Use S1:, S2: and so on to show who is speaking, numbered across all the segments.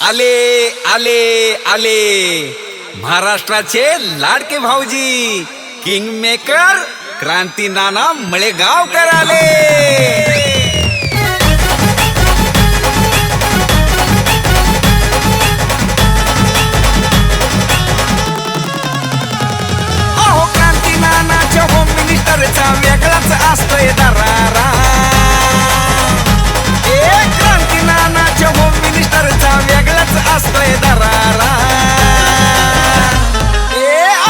S1: आले आले आले महाराष्ट्राचे लाडके भाऊजी किंग मेकर क्रांती नाना मळेगावकर आले। अहो क्रांती नानाच्या होम मिनिस्टरचा वेगळाच असतोय दरारा। क्रांती नानाच्या होम मिनिस्टरचा वेगळाच असतोय दरारा।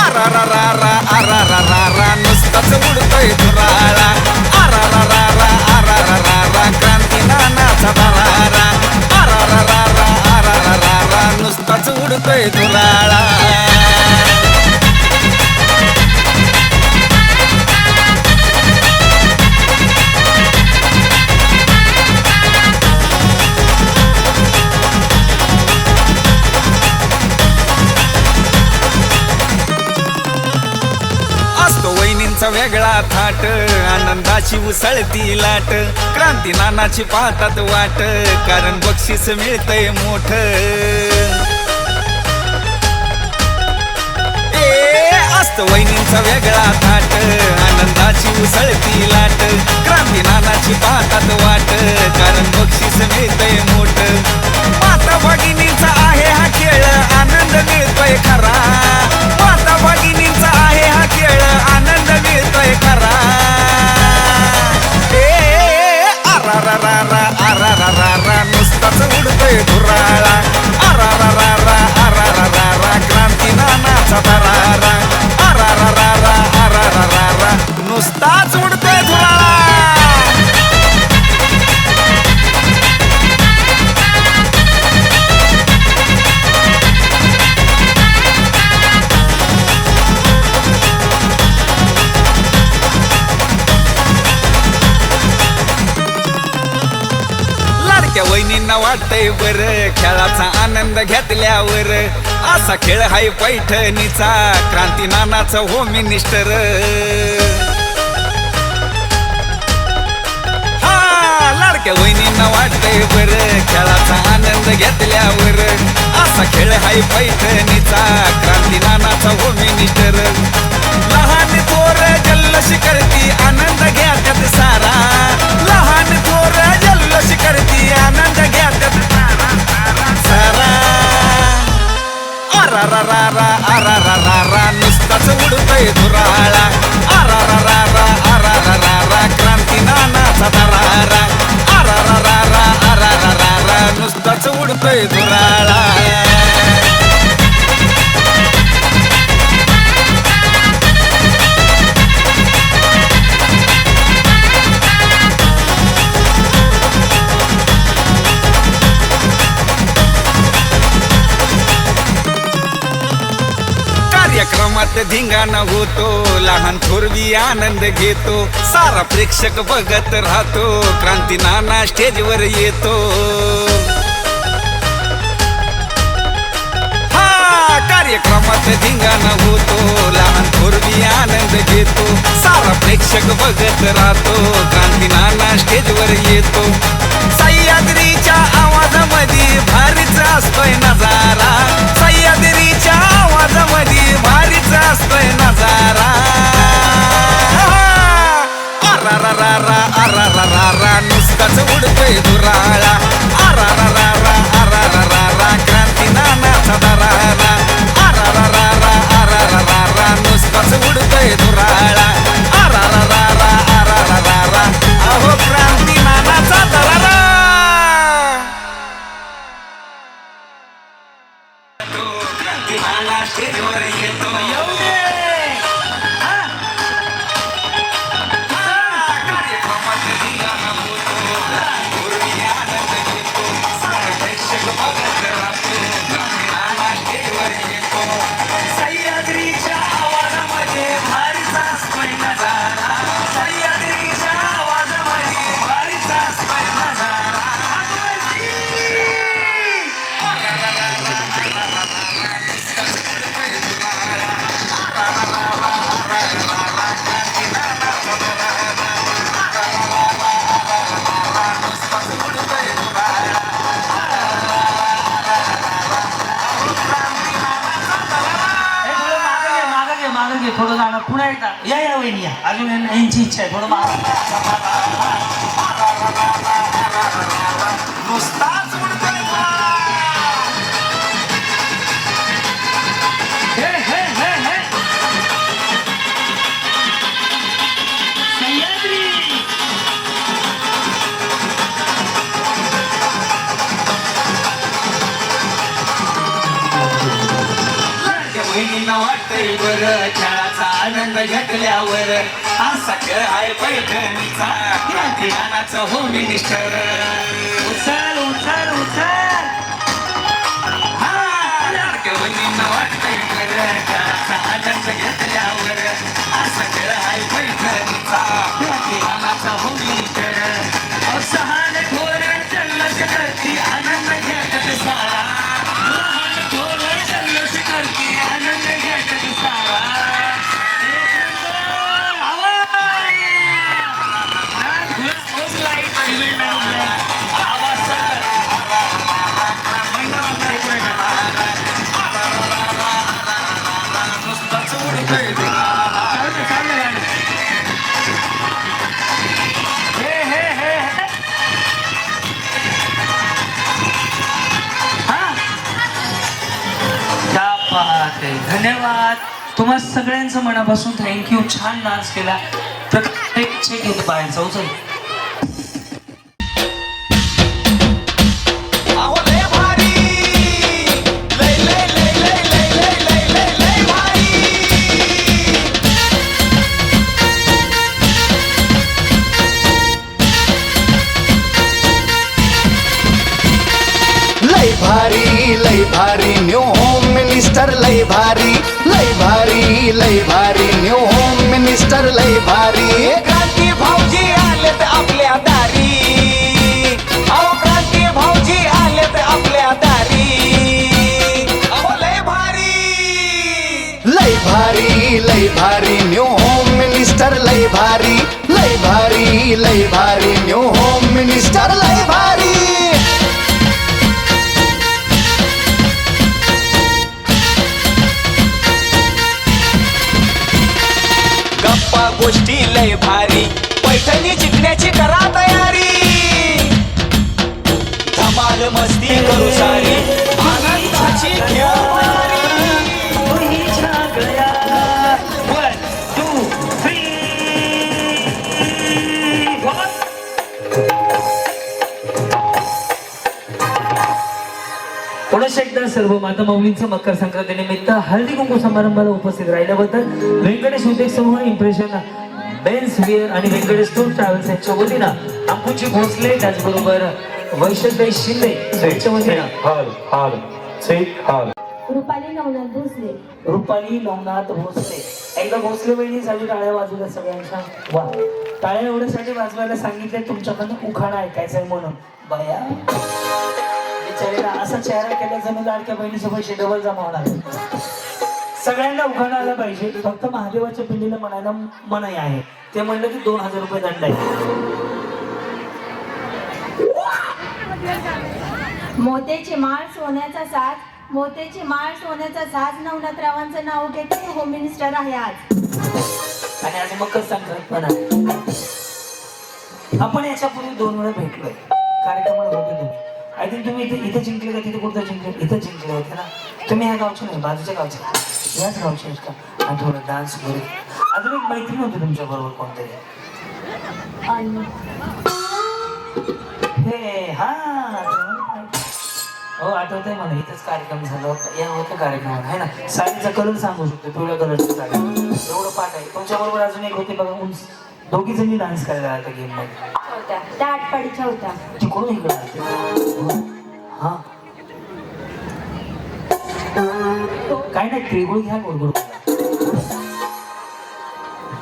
S1: आरारारा आरारारा नुसताच उडतोय धुराळा। आरारारा आरारारा क्रांती नानाचा दरारा। आरारारा आरारारा नुसताच उडतोय धुराळा। वहिनींचा वेगळा थाट आनंदाची उसळती लाट। क्रांती नानाची पाहतात वाट कारण बक्षीस मिळतंय मोठ। असत वहिनींचा वेगळा थाट आनंदाची उसळती लाट। क्रांती नानाची पाहतात वाट कारण बक्षीस मिळतंय मोठ। माता भगिनींचा आहे हा खेळ आनंद मिळतोय खरा। माता भगिनींचा आहे हा खेळ आनंद मिळतोय खरा। आरारारा आरारारा नुसताच उडतोय धुराळा। आरारारा आरारारा क्रांती नानाचा दरारा। आरारारा आरारारा नुसताच उडतोय धुराळा। वहिनींना वाटतंय बर खेळाचा आनंद घेतल्यावर। असा खेळ हाय पैठणीचा क्रांती नानाचा होम मिनिस्टर। लाडक्या वहिनींना वाटतंय बर खेळाचा आनंद घेतल्यावर। असा खेळ हाय पैठणीचा क्रांती नानाचा होम मिनिस्टर। लहान थोर जल्लोष करती आनंद घेतात सारा। लहान थोर जल्लोष करती आनंद घेतात सारा। आरारारा आरारारा नुसताच उडतोय धुराळा। आरारारा आरारारा क्रांती नानाचा दरारा। आरारारा आरारारा नुसताच उडतोय धुराळा। कार्यक्रमात धिंगाणा होतो लहान थोरवी आनंद घेतो। सारा प्रेक्षक बघत राहतो क्रांती नाना स्टेजवर येतो। कार्यक्रमात धिंगाणा होतो लहान थोरवी आनंद घेतो। सारा प्रेक्षक बघत राहतो क्रांती नाना स्टेजवर येतो। सह्याद्रीच्या आवाजामध्ये भारीच असतोय नजारा। सह्याद्रीच्या आवाजामध्ये भारीच असतोय नजारा। आरारारा आरारारा नुसताच उडतोय धुराळा। आरारारा आरारारा क्रांती नानाचा दरारा। आरारारा आरारारा नुसताच उडतोय धुराळा। आरारारा आरारारा अहो क्रांती नानाचा दरारा। क्रांती नाना स्टेजवर येतो। सह्याद्रीच्या आवाजामध्ये भारीच असतोय नजारा। सह्याद्रीच्या आवाजामध्ये भारीच असतोय नजारा।
S2: घे थोडं गाणं पुन्हा एकदा या या वहिनी या अजून यांची इच्छा आहे थोडं
S1: नुसताच उडतोय
S2: हे हे हे हे सह्याद्री
S1: बहिणींना वाटतंय बरं खेळाचा आनंद घेतल्यावर असा खेळ आहे पैठणीचा क्रांतिमानाचा होम मिनिस्टर
S2: उचल उचल उचल
S1: बहिणींना वाटतंय बरं खेळाचा आनंद घेतल्यावर असा खेळ आहे पैठणीचा क्रांतिमानाचा होम मिनिस्टर
S2: असहान थोर जल्लोष करती आनंद घेत सारा थोर जल्लोष करती आनंद घेत सारा धन्यवाद तुम्हा सगळ्यांचं मनापासून थँक्यू छान डान्स केला प्रत्येक चेक घेतो बाहेरचा उचल
S1: लय भारी न्यू होम मिनिस्टर लय भारी न्यू होम मिनिस्टर लय भारी क्रांती भाऊजी आलेत आपल्या दारी अहो क्रांती भाऊजी आलेत आपल्या दारी अहो लय भारी न्यू होम मिनिस्टर लय भारी न्यू होम मिनिस्टर लय भारी गोष्टी लय भारी पैठणी जिंकण्याची करा तयारी धमाल मस्ती करू सारी आनंदाची खेळवारी
S2: पुन्हा एकदा सर्व माता माऊलींचं मकर संक्रांती निमित्त हळदी कुंकू समारंभाला उपस्थित राहिल्याबद्दल व्यंकटेश उद्योग समूह इम्प्रेशन बेन्स विअर आणि व्यंकटेश टूर ट्रॅव्हल्स यांच्या वतीनं अंकुची भोसले त्याचबरोबर वैशंताई शिंदे यांच्या वतीनं
S3: रुपाली नवनाथ भोसले
S2: रुपाली नवनाथ भोसले एकदा भोसले बहिणीसाठी टाळ्या वाजवल्या सगळ्यांच्या वा टाळ्या एवढ्यासाठी वाजवायला सांगितले तुमच्याकडनं उखाणा ऐकायचंय म्हणून बाया बिचारीला असा चेहरा केला जणू लाडक्या बहिणीचे पैसे डबल जमा होणार सगळ्यांना उखाणा आला पाहिजे फक्त महादेवाच्या पिंडीला म्हणायला मनाई आहे ते म्हणलं की 2000 रुपये दंड आहे
S3: मोत्याची माळ सोन्याचा साज मोत्याची माळ सोन्याचा साज नवनाथरावांचं नाव घेते होम मिनिस्टर आहे आज
S2: आणि आज मकर संक्रांत पण आहे आपण याच्यापूर्वी 2 वेळा भेटलोय कार्यक्रमाला होते तुम्ही आय थिंक तुम्ही इथे जिंकले का तिथे कुठं जिंकले इथं जिंकले होते ना तुम्ही ह्या गावचे नाही बाजूच्या गावचे याच गावचे आहेत का आणि थोडं डान्स वगैरे अजून एक मैत्रीण होती तुमच्या बरोबर कोणतरी हे हा हो आठवतंय मला इथंच कार्यक्रम झाला होता या होत्या कार्यक्रमात आहे ना साडीचा कलर सांगू शकतो पिवळ्या कलरची साडी एवढं पाठ आहे तुमच्या बरोबर अजून एक होते बघा उंच दोघी जणी डान्स करायला आल्या गेम मध्ये
S3: होत्या त्या आटपाडीच्या होत्या
S2: तिकडून इकडे आले हा काय नाही तिळगुळ घ्या गोड गोड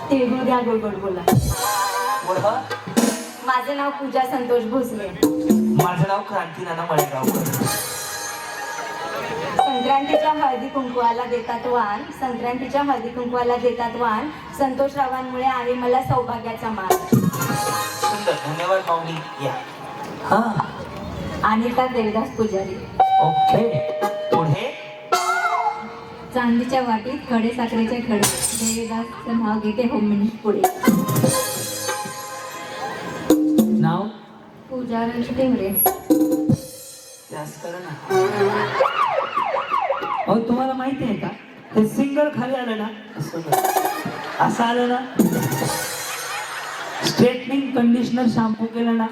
S3: तिळगुळ घ्या गोड गोड बोला
S2: बोला
S3: माझं नाव पूजा संतोष भोसले
S2: माझं नाव क्रांती नाना मळेगावकर
S3: संक्रांतीच्या हळदी कुंकवाला देतात वाण संक्रांतीच्या हळदी कुंकवाला देतात वाण संतोषरावांमुळे आहे मला सौभाग्याचा मान
S2: सुंदर धन्यवाद माऊली या हा
S3: अनिता देवदास पुजारी
S2: ओके पुढे
S3: चांदीच्या वाटीत खडे साखरेचे खडे देवीदासचं नाव घेते होम मिनिट पुढे.
S2: नाव
S3: पूजा रणजित टेंगरे.
S2: जास्त करा ना. अहो तुम्हाला माहिती आहे का, ते सिंगल खाली आलं ना, असं आलं ना, स्ट्रेटनिंग कंडिशनर शॅम्पू केलं ना,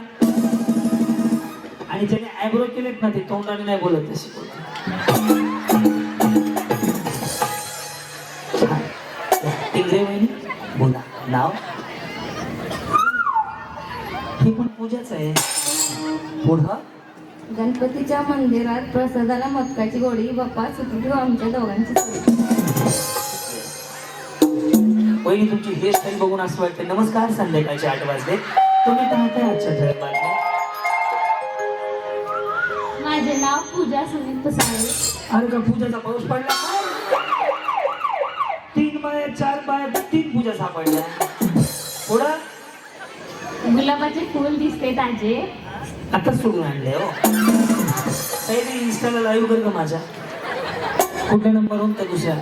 S2: आणि ज्याने आयब्रो केलेत ना, ते तोंडाने नाही बोलत तशी बोला. नाव हे पण पूजाच आहे. पुढं
S3: गणपतीच्या मंदिरात प्रसादाला मटकाची गोडी बाप्पा सुखी आमच्या दोघांची सोडी.
S2: पहिली तुमची हेअरस्टाईल बघून असं वाटतं नमस्कार, संध्याकाळचे 8 वाजले, तुम्ही पाहताय आजच्या ठळक बातम्या.
S3: माझे नाव पूजा सुनील पुसाळे.
S2: अरे का पूजाचा पाऊस पडला, 3 बाय 4 बाय 3 पूजा सापडल्या. पुढं
S3: गुलाबाचे फूल दिसते ताजे.
S2: आता सोडून आणले हो. काही इन्स्टाला लाईव्ह कर का माझ्या कुठल्या नंबरवरून, त्या दुसऱ्या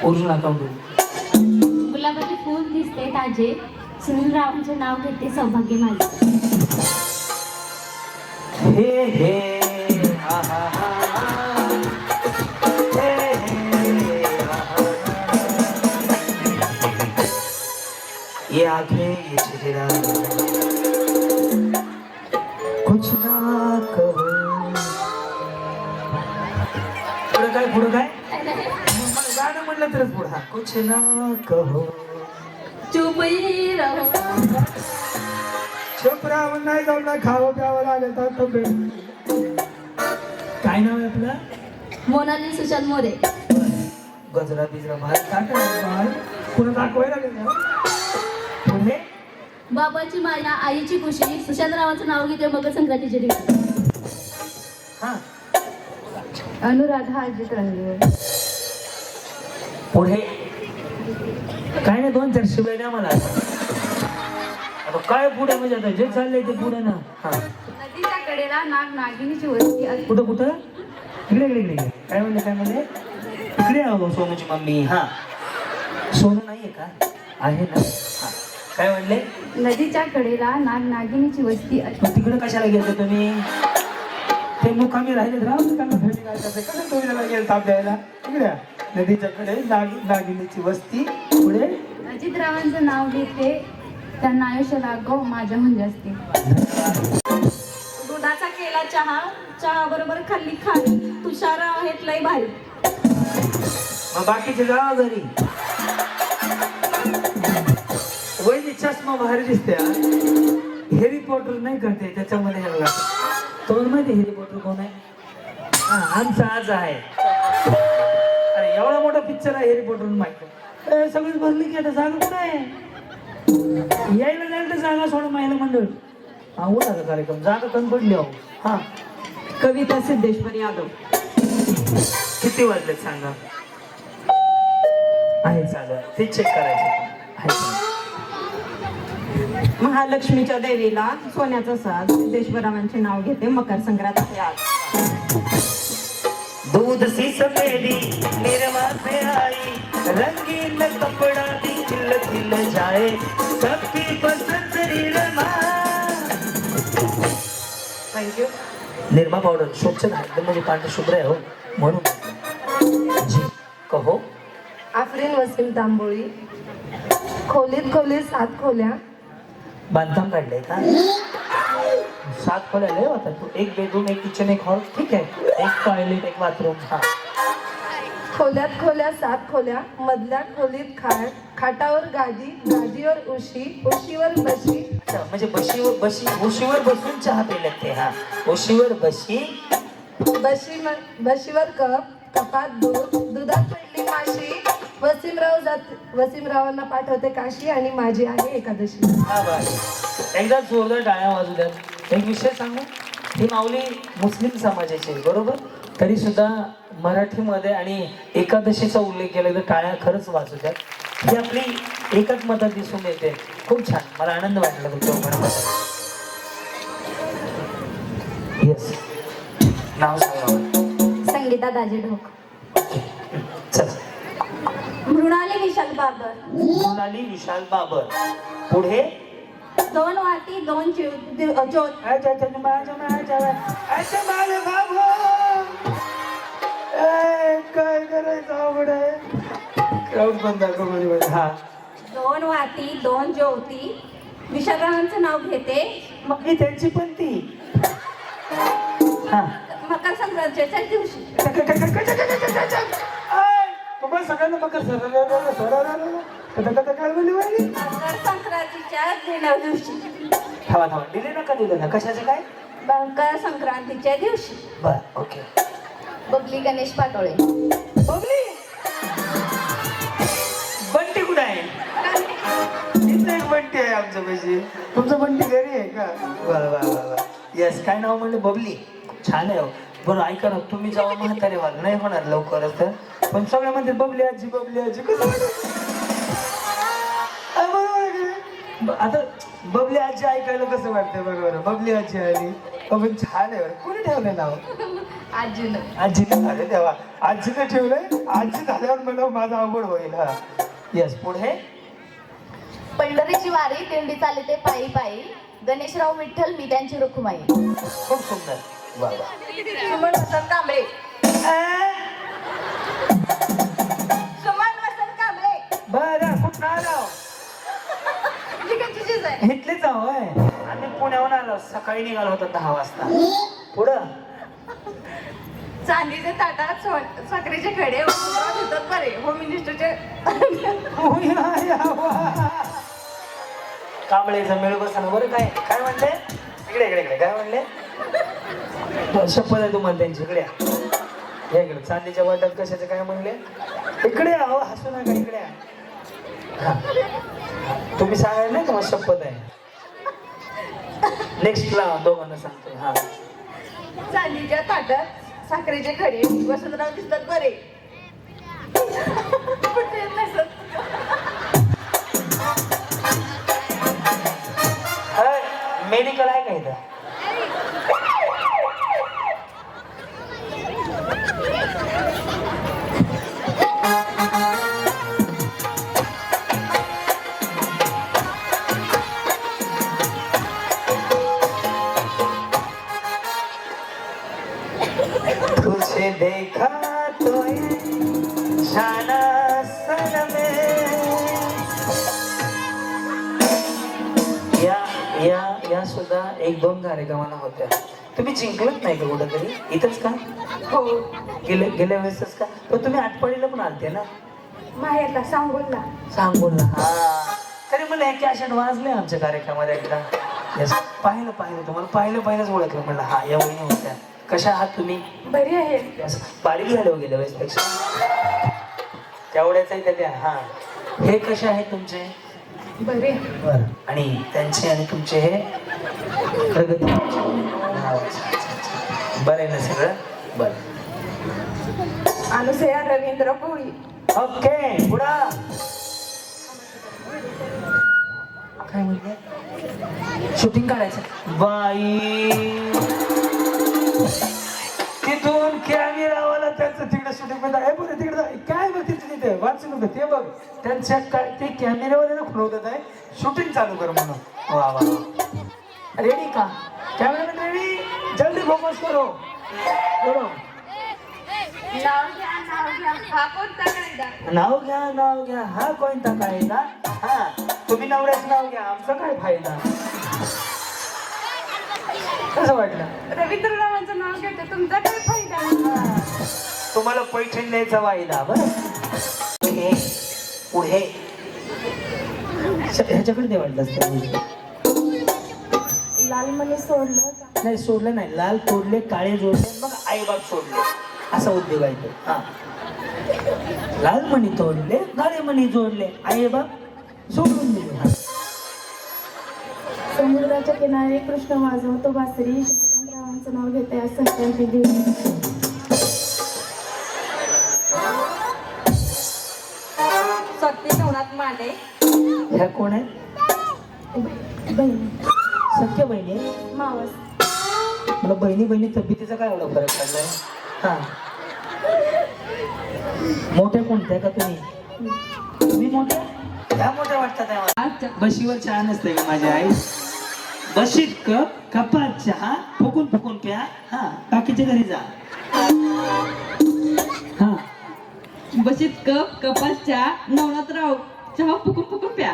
S2: ओरिजिनल अकाउंटवरून.
S3: गुलाबाचे फूल दिसते ताजे. सुनील रावांचे नाव घेते सौभाग्य माझे.
S2: हे हे हा हा हा हा. हे हे हा हा हा. ये आंखें ये चेहरा कुछ ना कहो. पुढं काय मला गाणं म्हणलं तरच पुढं. हा कुछ ना कहो
S3: चुप ही रहो.
S2: चुप राहून नाही जाऊन ना, खावं प्यावं लागेल तर. काय नाव आहे आपलं?
S3: मोनाली सुशांत मोरे.
S2: गजरा बिजरा बाहेर टाका, पुन्हा दाखवायला लागेल ना. पुढे
S3: बाबाची माया आईची खुशी. सुशांत रावांचं नाव घेते मकर संक्रांतीच्या दिवशी.
S2: हा
S3: अनुराधा अजित रंगीवर.
S2: पुढे काय नाही, 2-4 शिवाय द्या मला. आता काय पुढे म्हणजे आता जे चाललंय ते पुढे ना. हा
S3: नदीच्या कडेला नाग नागिनीची वस्ती.
S2: कुठं कुठं इकडे इकडे इकडे काय म्हणले इकडे आहो. सोनूची मम्मी. हा सोनू नाहीये का? आहे ना. हा काय म्हणले?
S3: नदीच्या कडेला नाग नागिनीची वस्ती.
S2: मग तिकडे कशाला गेले तुम्ही? ते मुकामी राहिले राव, त्यांना भेटी काय करते कसं तुम्ही गेलं ताप द्यायला. इकडे नदीच्या कडे नागिनीची वस्ती. पुढे
S3: अजित रावांचं नाव घेते त्यांना आयुष्य लागो माझ्या म्हणजे असते. दुधाचा केला चहा. चहा बरोबर खाल्ली खाली. तुषार आहेत लय भारी.
S2: मग बाकीचे जावा घरी. वहिनी चष्मा भारी दिसते. हेरी पॉटर नाही करते त्याच्यामध्ये. हे बघा तो माहिती हेरी पॉटर कोण आहे? हा आमचा आज आहे. अरे एवढा मोठा पिक्चर आहे हेरी पॉटर माहिती. सगळीच भरली की आता जागा कुठं आहे? यायला जायला तर जागा सोडून महिला मंडळ. हा उठा का कार्यक्रम, जागा कमी पडली अहो. हा
S4: कविता सिद्धेश्वर यादव.
S2: किती वाजलेत सांगा? आहे चालू आहे ते चेक करायचं. आहे चालू.
S4: महालक्ष्मीच्या देवीला सोन्याचा साज. सिद्धेश्वरावांचे नाव घेते मकर संक्रांत आहे आज.
S2: दूध सी सफेदी निर्मा से आई, रंगीन कपड़ा भी खिल खिल जाए, सबकी पसंद निर्मा.
S4: थँक्यू.
S2: निर्मा पावडर स्वच्छ घातलं म्हणजे पांढरे शुभ्र आहे हो म्हणून. जी कहो.
S5: आफरीन वसीम तांबोळी. खोलीत 7 खोल्या.
S2: बांधकाम काढलंय का? 7 खोल्या लय होता. तू 1 बेडरूम 1 किचन 1 हॉल ठीक आहे. 1 टॉयलेट 1 बाथरूम. हा
S5: खोल्यात 7 खोल्या. मधल्या खोलीत खाटावर गादी. गादीवर उशीवर बशी.
S2: अच्छा, म्हणजे उशीवर बसून चहा पिलेत ते. हा उशीवर
S5: बशीवर कपात दूध. दुधात पडली माशी. वसीमरावांना पाठवते काशी आणि माझी आहे एकादशी.
S2: हा बस एकदा जोरदार टाळ्या वाजू द्यात. एक विषय सांगू, ही माऊली मुस्लिम समाजाची आहे बरोबर, तरी सुद्धा मराठीमध्ये आणि एकादशीचा उल्लेख केला तर टाळ्या खरंच वाजू द्यात. ही आपली एकच मतात दिसून येते. खूप छान, मला आनंद वाटला तुमच्या. येस नाव सांगा.
S3: संगीता दाजी ढोक.
S2: चला
S3: मृणाली विशाल बाबर.
S2: मृणाली विशाल बाबर. पुढे
S3: 2 वाटी 2 ज्योत.
S2: काय करायचं आवड आहे. क्राऊड बंद हा
S3: 2 वाटी 2 ज्योती. विशालरावांचं नाव घेते.
S2: मग ही त्यांची पण ती हा
S3: मकर संक्रांतीच्या दिवशी.
S2: तुम्हाला सगळ्यांना मकर काय बोलली वाहिनी?
S3: मकर संक्रांतीच्या दिवशी.
S2: थांबा दिले नका दिलं ना कशाचे काय
S3: मकर संक्रांतीच्या दिवशी.
S2: बर ओके.
S3: बबली गणेश पाटोळे.
S2: बबली बंटी कुठे आहे? इथं एक बंटी आहे आमच्या पैसे. तुमचं बंटी घरी आहे का? वा येस. काय नाव म्हणलं? बबली. छान आहे. बरं ऐका ना, तुम्ही जेव्हा म्हातारे व्हाल नाही होणार लवकरच तर, पण सगळ्या म्हणते बबली आजी कसं आता बबली आजी ऐकायला कसं वाटतंय? बरोबर बबली आजी आली पण छान आहे. कोणी ठेवलं नाव? आजीने. अरे देवा, आजीने ठेवलंय. आजी झाल्यावर मला माझा अवघड होईल. हा येस. पुढे
S3: पंढरीची वारी दिंडी चालते पायी पायी. गणेशराव विठ्ठल मी त्यांची रुखुमाई.
S2: खूप सुंदर. वा
S3: सुमन वसंत कांबळे. सुमन वसंत कांबळे.
S2: बरं कुठं आलो? इथलेच आहो आहे. आम्ही पुण्याहून आलो. सकाळी निघालो होतो 10 वाजता. पुढं
S3: चांदीचे ताटात साखरेचे खडे होतात बरे. होम मिनिस्टरचे.
S2: कांबळेचं मेळ बसणं. बरं काय काय म्हणले? इकडे काय म्हणले? शपथ आहे तुम्हाला त्यांची. इकडे या इकडे. चांदीच्या वाट्यात कशाचे काय म्हणले? इकडे आहो, हसू नका. इकडे हा तुम्ही सांगायला नाही तुम्हाला शपथ आहे. नेक्स्टला दोघांना सांगतो. हा
S3: चांदीच्या ताटात साखरेचे खडे वसंतराव दिसतात बरे.
S2: मेडिकल आहे का इथं? तुझे देखा तो शाना सनमे. या सुद्धा 1-2 कार्यक्रमाला होत्या. तुम्ही जिंकलत नाही का कुठंतरी? इथंच का?
S3: हो.
S2: गेल्या वेळेसच का? पण तुम्ही आटपाडीला पण आलते ना?
S3: माहेरला सांगोलला.
S2: सांगोलला. हा तरी मला हे कॅसेट वाजले आमच्या कार्यक्रमात एकदा. Yes. पाहिलं तुम्हाला पहिलंच ओळखलं. म्हणलं हा या वहिनी होत्या. कशा आहात तुम्ही?
S3: बरी आहे.
S2: Yes. बारीक झाले हो गेल्या वेळेसपेक्षा. तेवढ्याच आहे त्या. हा हे कसे आहेत तुमचे?
S3: बरे.
S2: बर. आणि त्यांचे आणि तुमचे हे प्रगती. बरं आहे ना सगळं? बरं.
S3: अनुसया रवींद्र कोळी.
S2: ओके. पुढं काय म्हणते? शूटिंग काढायचं. बाई तिथून कॅमेरावाला त्यांचं तिकडे शूटिंग मध्ये आहे. बरं तिकडे काय बघ तिथे वाचू नको. ते बघ त्यांच्या काय ते कॅमेरावाल्याला खुलवतात आहे. शूटिंग चालू कर म्हणून. वा वा. रेडी का? Cameraman ready? जल्दी फोकस करो. बोलो. नाव घ्या हा कोणता कायदा? हा तुम्ही नवऱ्याचं नाव घ्या. आमचा काय फायदा? कसं वाटलं?
S3: रवींद्ररावांचं नाव घेते. तुमचा काय फायदा?
S2: तुम्हाला पैठण द्यायचा वायदा. बरं पुढे ह्याच्याकडे दे वाटलं असतं.
S3: लाल मनी सोडलं.
S2: नाही सोडलं नाही. लाल तोडले काळे जोडले मग आईबाप सोडले असा उद्योग आहे तो. हा लाल मणी तोडले काळे मणी जोडले आईबाप सोडून दिले.
S3: समुद्राच्या किनारी कृष्ण वाजवतो बासरी. शकुंतलारावांचं नाव घेते आज संक्रांती दिवशी. सत्य नवनाथ माने.
S2: ह्या कोण आहे?
S3: बहिणी.
S2: सख्या बहिणी आहे?
S3: मावस.
S2: मला बहिणी तब्येतीचा काय एवढा फरक पडलाय? हा मोठ्या कोणत्या का तुम्ही? मी मोठ्या ह्या मोठ्या वाटतात आहे मला. बशीवर चहा नसते का माझी आई? बशीत कप कपात चहा फुकून फुकून प्या. हा बाकीच्या घरी जा. हा
S4: बशीत कप कपात चहा नवनाथ राव चहा फुकून फुकून प्या.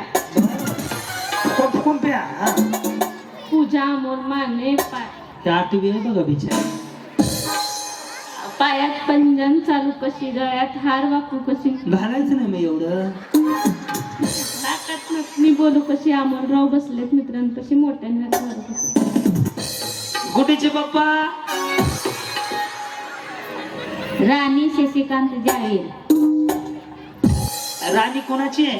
S2: फुकून फुकून प्या. हा
S3: पूजा अमोल माने
S2: त्या आठवी आहे बघा बिचार.
S3: पायात पंजन चालू कशी, गळ्यात हार वाकू कशी,
S2: घालायचं नाही मी एवढं.
S3: नाकात नथनी बोलू कशी, अमोलराव बसलेत मित्रांपाशी मोठ्यांना बोलू कशी.
S2: गुटीचे पप्पा
S3: राणी शशिकांत जाळीर.
S2: राणी कोणाची आहे?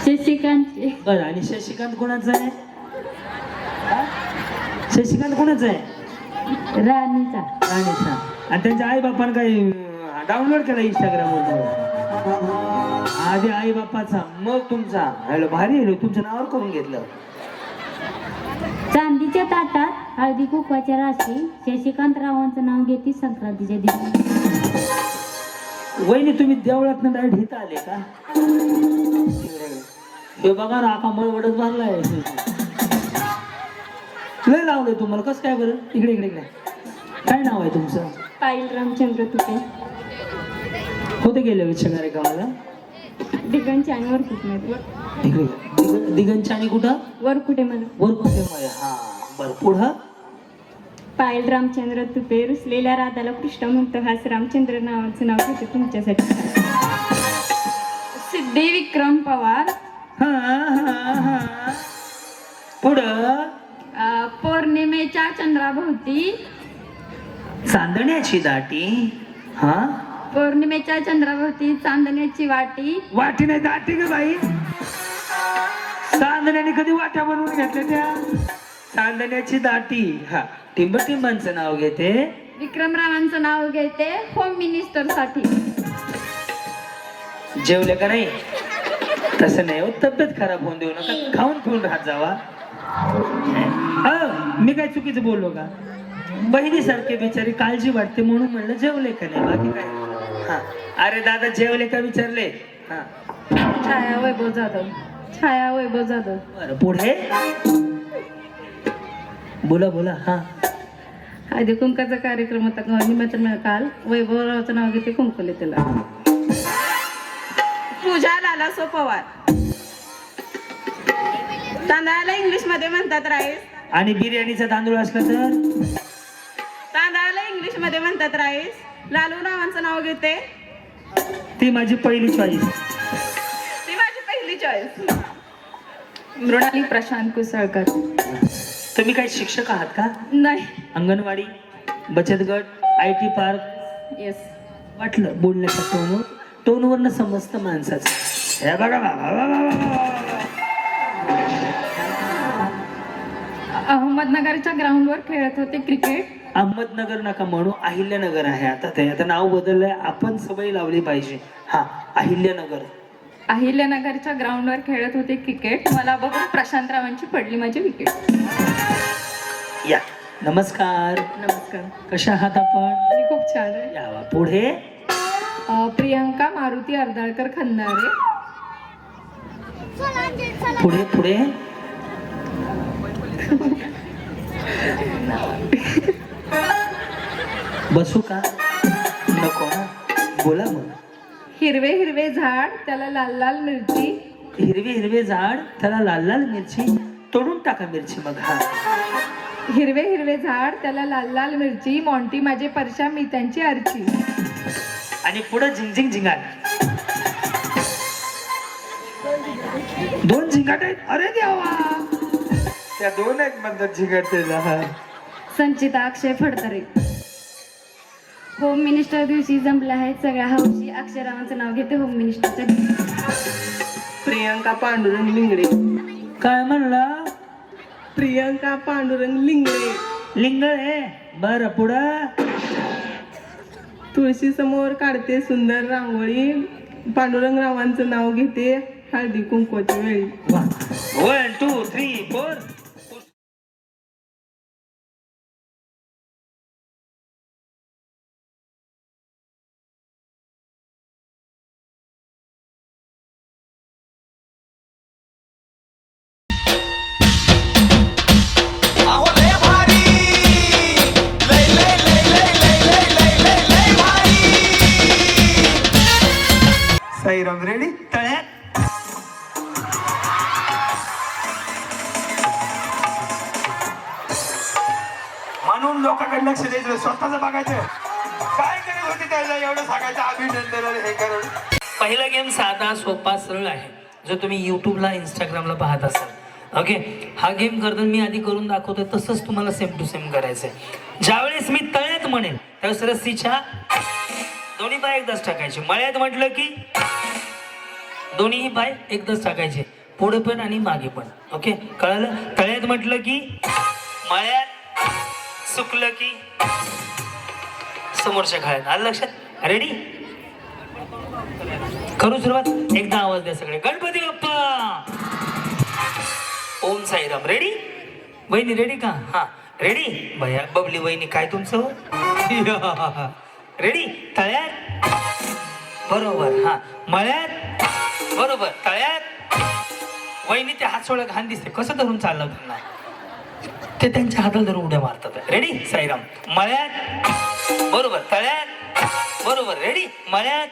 S3: शशिकांत
S2: बरं, आणि शशिकांत कोणाचा आहे? हा? शशिकांत कोणाचा आहे?
S3: राणीचा.
S2: राणीचा. आणि त्यांच्या आई बापानं काही डाउनलोड केला इंस्टाग्राम वर? आधी आई बापाचा मग तुमचा. हॅलो भारी आहे, तुमच्या नावावर करून घेतलं.
S3: चांदीच्या ताटात हळदी कुंकवाच्या राशी, शशिकांत रावांचं नाव घेते संक्रांतीच्या दिवशी.
S2: वहिनी तुम्ही देवळात डायरेक्ट इथं आले का? हे बघा ना कमळ वडच बांधलाय. लय लावलंय तुम्हाला. कसं काय बरं? इकडे इकडे इकडे. काय नाव आहे तुमचं?
S3: पायल रामचंद्र तुपे.
S2: होते गेले विचार कार्यक्रमाला?
S3: दिगंची आणि वरकुटे.
S2: इकडे दिगंच्या आणि कुठं?
S3: वरकुटे मला.
S2: वर कुठे? हा बरं. पुढं?
S3: पायल रामचंद्र तुपे. रुसलेल्या राधाला कृष्ण म्हणतो हास, रामचंद्र नावाचं नाव घेते तुमच्यासाठी. सिद्धी विक्रम पवार.
S2: हा हा हा. पुढं?
S3: पौर्णिमेच्या चंद्राभोवती.
S2: चांदण्याची दाटी. हा
S3: पौर्णिमेच्या चंद्राभोवती चांदण्याची वाटी.
S2: वाटी नाही दाटी ग बाई. चांदण्याने कधी वाट्या बनवून घेतल्या त्या? चांदण्याची दाटी. हा टिंबांचं नाव घेते.
S3: विक्रमरावांचं नाव घेते होम मिनिस्टर साठी.
S2: जेवले का नाही? तसं नाही हो, तब्येत खराब होऊन देऊ नका. खाऊन पिऊन राहत जावा. मी काय चुकीचं बोललो का? बहिणीसारखे बिचारी काळजी वाटते म्हणून म्हणलं जेवले का नाही, बाकी काय. हा अरे दादा जेवले का विचारले. हा
S3: छाया वैभव जाधव. छाया वैभव जाधव.
S2: बरं पुढे बोला बोला. हा
S3: हळदी कुंकाचा कार्यक्रम होता निमंत्रण काल. वैभवरावचं नाव घेते कुंकले त्याला.
S4: पूजा लालासो पवार. तांदळाला इंग्लिश मध्ये म्हणतात राईस.
S2: आणि बिर्याणीचा तांदूळ असला तर?
S4: तांदळाला इंग्लिश मध्ये म्हणतात राईस. लालू रावांचं नाव घेते.
S2: ती माझी पहिली चॉईस.
S4: ती माझी पहिली चॉईस.
S3: मृणाली प्रशांत कुसळकर.
S2: तुम्ही काय शिक्षक आहात का?
S3: नाही.
S2: अंगणवाडी, बचत गट, IT पार्क?
S3: येस.
S2: वाटलं बोलण्याच्या टोनवरनं समजतं माणसाचं. हे बघा
S3: अहमदनगरच्या ग्राउंडवर खेळत होते क्रिकेट.
S2: अहमदनगर नका म्हणू, अहिल्यानगर आहे आता. ते आता नाव बदललंय. आपण सवय लावली पाहिजे. हा अहिल्यानगर.
S3: अहिल्यानगरच्या ग्राउंडवर खेळत होते क्रिकेट. मला बघून प्रशांतरावांची पडली माझी विकेट.
S2: या नमस्कार.
S3: नमस्कार.
S2: कशा आहात आपण?
S3: मी खूप छान आहे.
S2: यावा पुढे.
S3: प्रियंका मारुती अर्धाळकर खंदारे.
S2: पुढे पुढे. बसू का? नको ना, बोला मग.
S3: हिरवे हिरवे झाड त्याला लाल लाल मिरची.
S2: हिरवे हिरवे झाड त्याला लाल लाल मिरची. तोडून टाका मिरची मग. हा
S3: हिरवे हिरवे झाड त्याला लाल लाल मिरची. मॉन्टी माझे परशा मी त्यांची आरची.
S2: आणि पुढे झिंग झिंगाट. दोन झिंगाट आहेत. अरे देवा, त्या दोन आहेत म्हणतात झिंगाट.
S3: संचिता अक्षय फडतरे. होम मिनिस्टर दिवशी जमल्या आहेत सगळ्या हौशी. अक्षयरावांचं नाव घेते होम मिनिस्टरच्या दिवशी.
S4: प्रियंका पांडुरंग लिंगडे.
S2: काय म्हणला?
S4: प्रियंका पांडुरंग लिंगडे.
S2: लिंगळ आहे. बर पुढं.
S4: तुळशी समोर काढते सुंदर रांगोळी. पांडुरंगरावांचं नाव घेते हळदी कुंकवाच्या वेळी.
S2: 1 2 3 4
S6: स्वतःच बघायचं काय करत होती त्याला एवढं सांगायचं अभिनंदन हे करून.
S2: पहिला गेम साधा सोपा सरळ आहे जो तुम्ही यूट्यूबला इंस्टाग्रामला पाहत असाल. ओके, हा गेम करताना मी आधी करून दाखवतोय तसंच तुम्हाला सेम टू सेम करायचंय. ज्यावेळेस मी तळ्यात म्हणेन त्यावेळेस रस्सीच्या दोन्ही पाय एकदाच टाकायचे. मळ्यात म्हटलं की दोन्ही पाय एकदाच टाकायचे, पुढे पण आणि मागे पण. ओके, कळलं? तळ्यात म्हटलं की मळ्यात, सुकलं की समोरच्या खाळ्यात. आलं लक्षात? रेडी? करू सुरुवात. एकदा आवाज द्या सगळे. गणपती बाप्पा, ओम साईराम. रेडी? वहिनी रेडी का? हा रेडी. भैया बबली वहिनी काय तुमचं? रेडी? तळ्यात बरोबर, हा मळ्यात बरोबर, तळ्यात. वहिनी ते हात सोळा घाण दिसते, कसं धरून चाललं त्यांना, ते त्यांच्या हाताला धरून उड्या मारतात. रेडी? साईराम. मळ्यात बरोबर, तळ्यात बरोबर. रेडी? मळ्यात.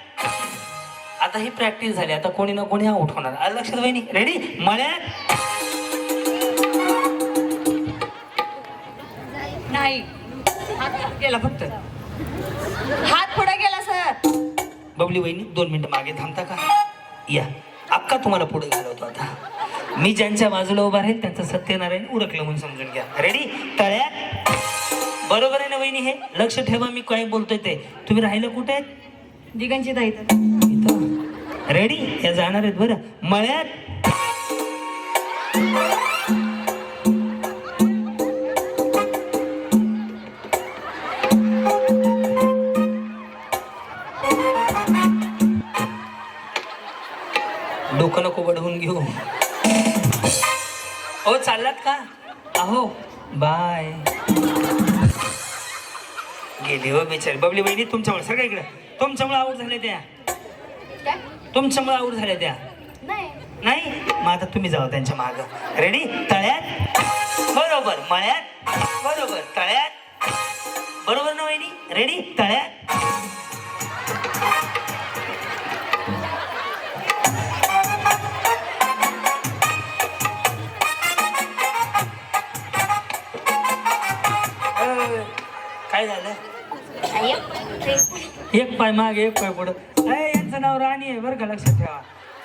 S2: आता ही प्रॅक्टिस झाली, आता कोणी ना कोणी आउट होणार. आलं लक्षात वहिनी? रेडी? मळ्यात.
S3: नाही, हात गेला फक्त, हात पुढे गेला सर.
S2: बबली वहिनी 2 मिनिटं मागे थांबता का? या अक्का तुम्हाला पुढे घालवतो. आता मी ज्यांच्या बाजूला उभा राहील त्यांचं सत्यनारायण उरकलं म्हणून समजून घ्या. रेडी? तळ्यात बरोबर आहे ना वहिनी? हे लक्ष ठेवा मी काय बोलतोय ते. तुम्ही राहिलं कुठे आहेत?
S3: दिगंची ताई
S2: इथं. रेडी? या जाणार आहेत बरं. मळ्यात डोकं नको बडवून घेऊ. हो चाललात का? अहो बाय. गेली हो बिचारी बबली वहिनी तुमच्यामुळे. सगळ्या इकडे तुमच्यामुळे आऊट झाले त्या, तुमच्यामुळे आऊट झाल्या त्या. नाही मग आता तुम्ही जाऊ त्यांच्या माग. रेडी? तळ्यात बरोबर, मळ्यात बरोबर, तळ्यात बरोबर ना वहिनी? रेडी? तळ्यात. काय झालं? एक पाय मागे एक पाय पुढं. यांचं नाव राणी आहे बरं का, लक्षात ठेवा.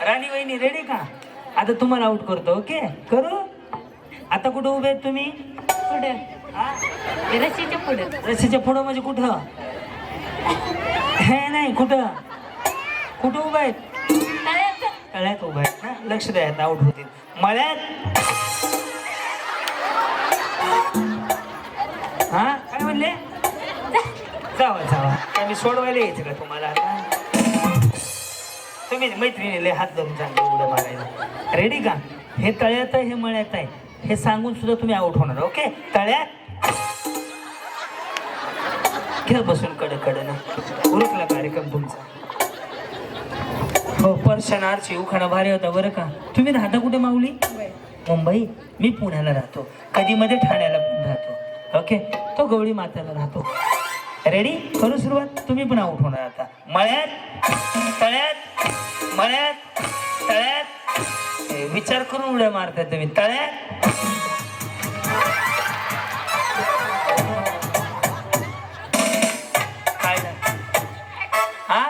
S2: राणी वहिनी रेडी का? आता तुम्हाला आउट करतो. ओके करू? आता कुठं उभे आहेत तुम्ही?
S3: पुढे, रस्सीच्या पुढे.
S2: रस्सीच्या पुढं म्हणजे कुठं? हे नाही, कुठं कुठं उभं आहेत? तळ्यात उभं आहेत ना? लक्ष द्या, आउट होतील. मळ्यात. हा काय म्हणले? जावा जावा. काय मी सोडवायला यायचं का तुम्हाला? आता तुम्ही मैत्रिणीले हात धरून चांगले उड्या मारायला. रेडी का? हे तळ्यात आहे, हे मळ्यात आहे हे सांगून सुद्धा तुम्ही आउट होणार. ओके, तळ्यात घ्या बसून कडकडनं. उरकला कार्यक्रम तुमचा. हो पर्शनारची उखाणा भारी होता बरं का. तुम्ही राहता कुठे माऊली? मुंबई. मी पुण्याला राहतो, कधी मध्ये ठाण्याला राहतो. ओके, तो गवळी मात्याला राहतो. रेडी? करू सुरुवात. तुम्ही पण आउट होणार आता. मळ्यात तळ्यात, मळ्यात तळ्यात. विचार करून उड्या मारताय तुम्ही. तळ्यात काय झालं? हा